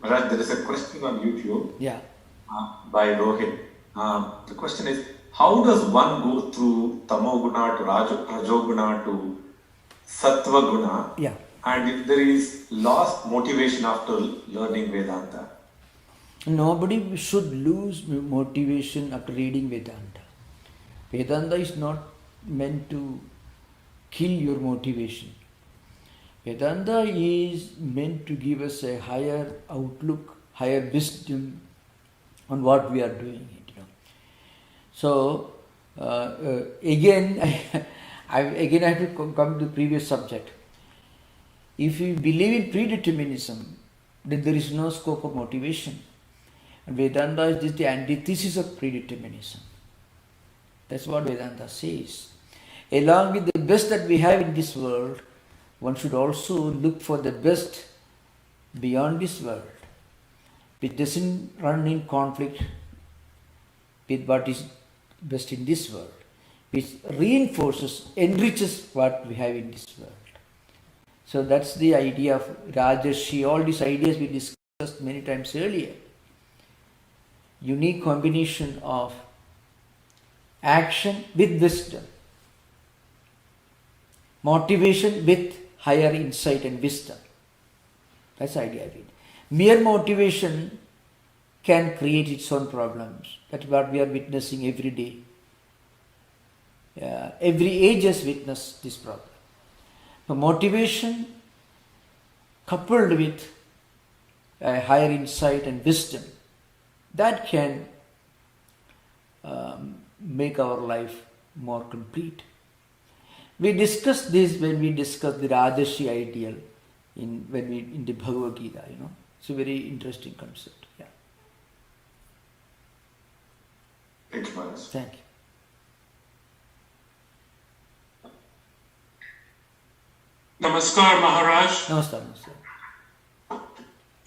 Maharaj, there is a question on YouTube. Yeah. By Rohit. The question is, how does one go through Tamoguna to Rajoguna to Sattva Guna? Yeah. And if there is lost motivation after learning Vedanta? Nobody should lose motivation after reading Vedanta. Vedanta is not meant to kill your motivation. Vedanta is meant to give us a higher outlook, higher wisdom on what we are doing. So, again, I have to come to the previous subject. If you believe in predeterminism, then there is no scope of motivation. And Vedanta is just the antithesis of predeterminism. That's what Vedanta says. Along with the best that we have in this world, one should also look for the best beyond this world, which doesn't run in conflict with what is best in this world, which reinforces, enriches what we have in this world. So that's the idea of Rajarshi. All these ideas we discussed many times earlier. Unique combination of action with wisdom, motivation with higher insight and wisdom. That's the idea of it. Mere motivation can create its own problems. That's what we are witnessing every day. Every age has witnessed this problem. The motivation coupled with a higher insight and wisdom, that can make our life more complete. We discussed this when we discussed the Rajarshi ideal in the Bhagavad Gita. It's a very interesting concept. Yeah. Thank you, Maharaj. Thank you. Namaskar, Maharaj. Namaskar.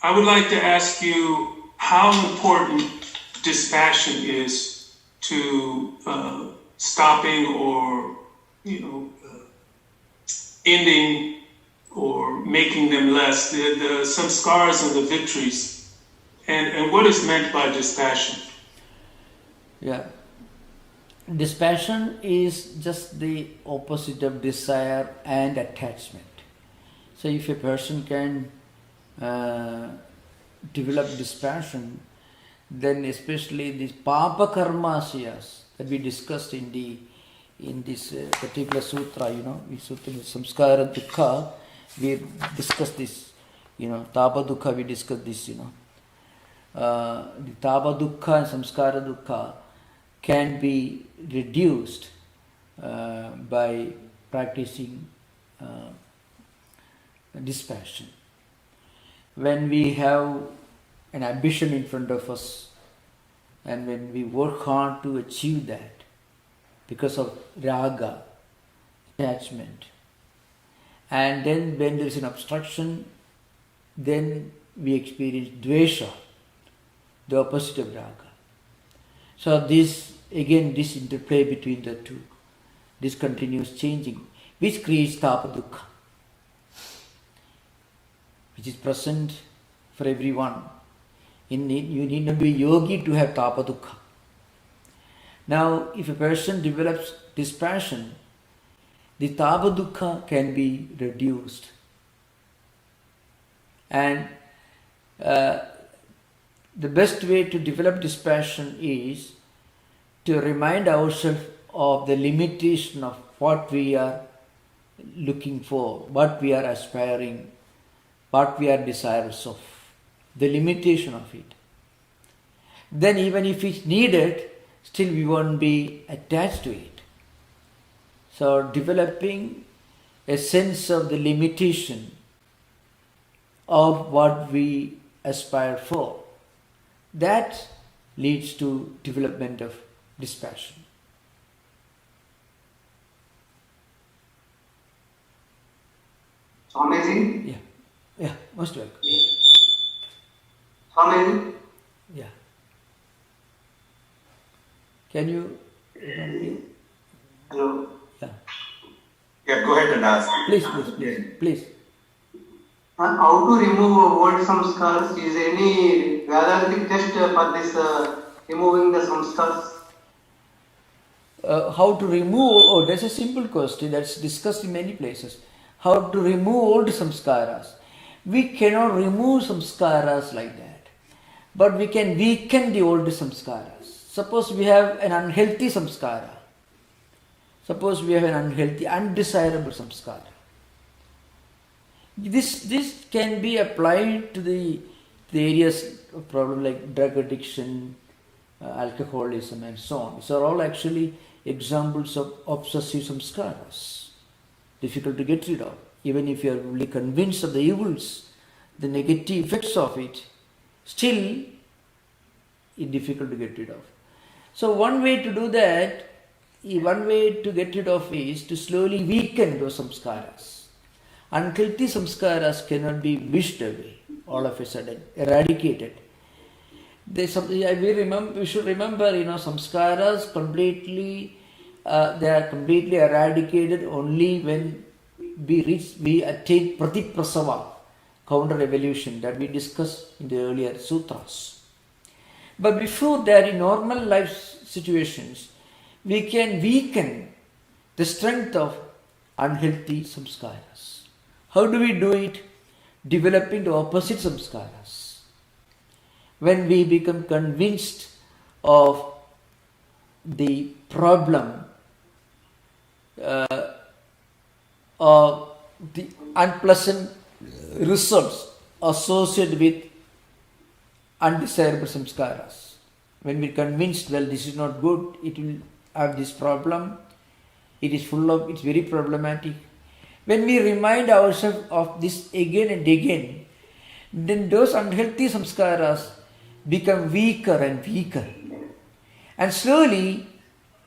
I would like to ask you how important dispassion is to stopping or ending or making them less, the samskaras and the victories, and what is meant by dispassion. Yeah. Dispassion is just the opposite of desire and attachment. So if a person can develop dispassion, then especially these papa karmasiyas, that we discussed in this particular sutra, we sutra Samskara Dukkha, we discussed this, Tapa Dukkha, we discussed this, the Tapa Dukkha and Samskara Dukkha can be reduced by practicing dispassion. When we have an ambition in front of us and when we work hard to achieve that because of raga, attachment, and then when there is an obstruction, then we experience dvesha, the opposite of raga. So this interplay between the two, this continuous changing, which creates tapa dukkha, which is present for everyone. You need not be a yogi to have tapa dukkha. Now, if a person develops dispassion, the tapa dukkha can be reduced. And the best way to develop dispassion is to remind ourselves of the limitation of what we are looking for, what we are aspiring, what we are desirous of, the limitation of it. Then even if it's needed, still we won't be attached to it. So developing a sense of the limitation of what we aspire for, that leads to development of dispassion. Swamiji? Yeah, most welcome. Swamiji? Yeah. Can you repeat? Hello? Yeah. Yeah, go ahead and ask. Please. How to remove old samskaras? Is any Vedantic test for this removing the samskaras? How to remove, that's a simple question that's discussed in many places. How to remove old samskaras. We cannot remove samskaras like that, but we can weaken the old samskaras. Suppose we have an unhealthy samskara. Suppose we have an unhealthy, undesirable samskara. This can be applied to the areas of problem like drug addiction, alcoholism and so on. These are all actually examples of obsessive samskaras, difficult to get rid of. Even if you are really convinced of the evils, the negative effects of it, still it's difficult to get rid of. So one way to do that, one way to get rid of is to slowly weaken those samskaras. Unhealthy samskaras cannot be wished away all of a sudden, eradicated. We should remember, samskaras completely, they are completely eradicated only when we attain pratiprasava, counter evolution, that we discussed in the earlier sutras. But before that, in normal life situations, we can weaken the strength of unhealthy samskaras. How do we do it? Developing the opposite samskaras. When we become convinced of the problem of the unpleasant results associated with undesirable samskaras. When we are convinced, this is not good, it will have this problem, it's very problematic. When we remind ourselves of this again and again, then those unhealthy samskaras become weaker and weaker. And slowly,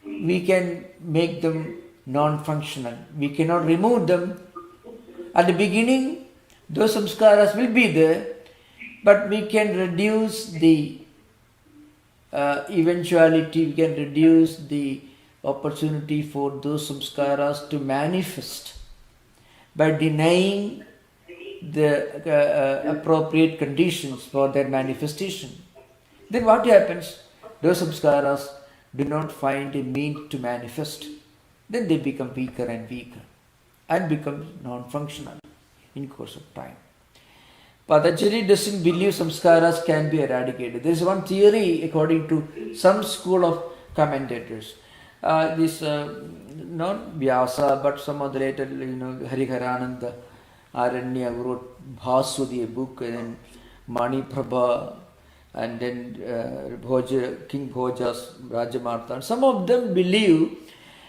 we can make them non-functional. We cannot remove them. At the beginning, those samskaras will be there, but we can reduce the eventuality, we can reduce the opportunity for those samskaras to manifest by denying the appropriate conditions for their manifestation. Then what happens? Those samskaras do not find a means to manifest. Then they become weaker and weaker and become non-functional in course of time. Patanjali doesn't believe samskaras can be eradicated. There is one theory according to some school of commentators. Not Vyasa, but some of the later, Hariharananda, Aranya wrote Bhaswati, a book, and then Mani Prabha, and then King Bhoja's Rajamartha. And some of them believe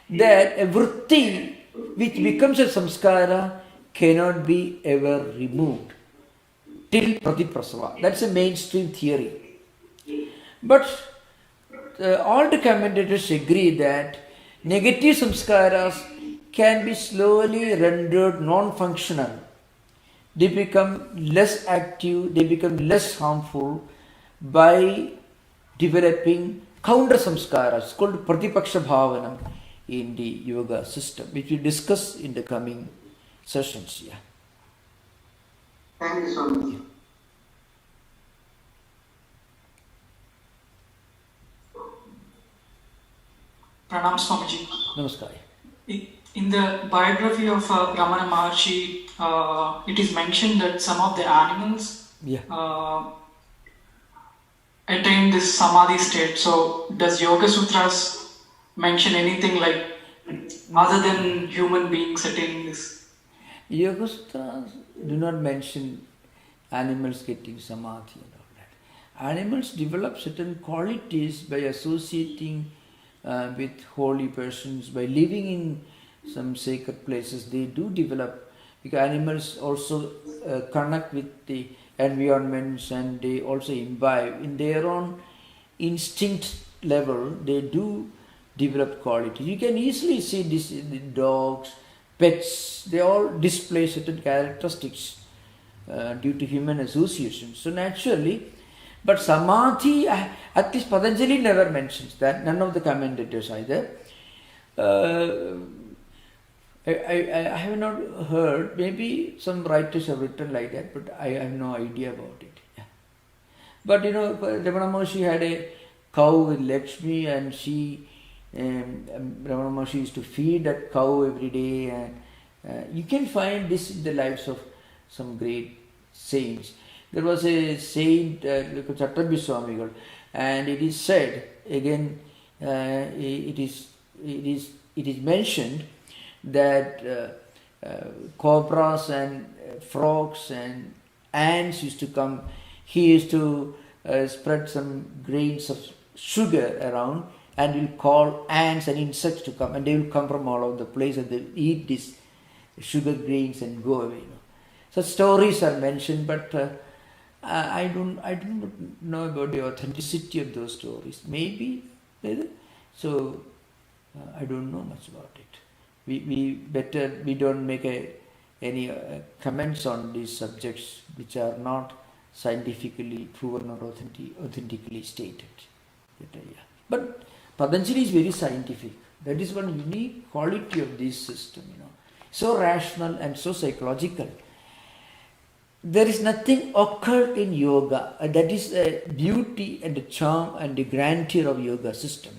that a vritti which becomes a samskara cannot be ever removed till pratiprasava. That's a mainstream theory. But all the commentators agree that negative samskaras can be slowly rendered non-functional. They become less active, they become less harmful by developing counter samskaras called pratipaksha bhavanam in the yoga system, which we discuss in the coming sessions. Yeah. Thank you so much. Pranam Swamiji. Namaskar. In the biography of Ramana Maharshi, it is mentioned that some of the animals attain this samadhi state. So, does Yoga Sutras mention anything like other than human beings attaining this? Yoga Sutras do not mention animals getting samadhi and all that. Animals develop certain qualities by associating with holy persons, by living in some sacred places. They do develop, because animals also connect with the environments, and they also imbibe in their own instinct level. They do develop qualities. You can easily see this in the dogs, pets. They all display certain characteristics due to human association. So naturally, but samadhi, at least Patanjali never mentions that, none of the commentators either. I have not heard, maybe some writers have written like that, but I have no idea about it. Yeah. But Ramana Maharshi had a cow with Lakshmi, and Ramana Maharshi used to feed that cow every day, and you can find this in the lives of some great saints. There was a saint, Chattabhi Swamigal, and it is said, again, it is mentioned that cobras and frogs and ants used to come. He used to spread some grains of sugar around, and will call ants and insects to come, and they will come from all over the place, and they will eat these sugar grains and go away. So stories are mentioned, but I don't know about the authenticity of those stories. Maybe. So I don't know much about it. We don't make any comments on these subjects which are not scientifically proven or authentically stated. But Patanjali is very scientific. That is one unique quality of this system. So rational and so psychological. There is nothing occult in yoga. That is the beauty and the charm and the grandeur of yoga system.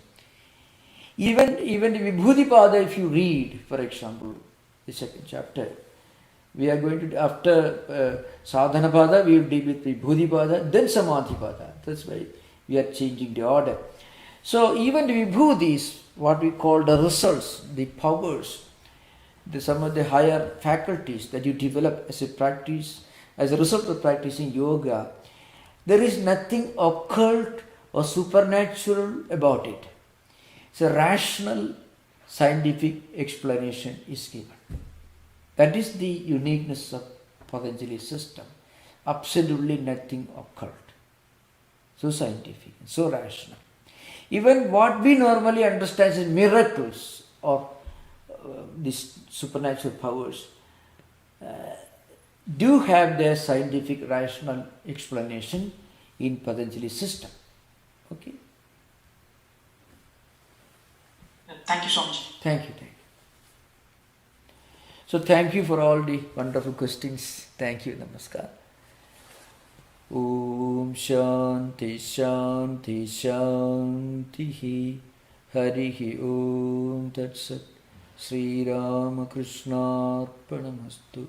Even the Vibhudipada, if you read, for example, the second chapter, we are going to, after Sadhanapada, we will deal with Vibhudipada, then Samadhipada. That's why we are changing the order. So even the Vibhudis, what we call the results, the powers, some of the higher faculties that you develop as a practice, as a result of practicing yoga, there is nothing occult or supernatural about it. So rational scientific explanation is given. That is the uniqueness of Patanjali's system. Absolutely nothing occult. So scientific, so rational. Even what we normally understand as miracles or these supernatural powers do have their scientific rational explanation in Patanjali's system. Okay? Thank you so much. Thank you. So thank you for all the wonderful questions. Thank you. Namaskar. Om Shanti Shanti Shanti Harihi Om Tat Sat Sri Ramakrishna Arpanamastu.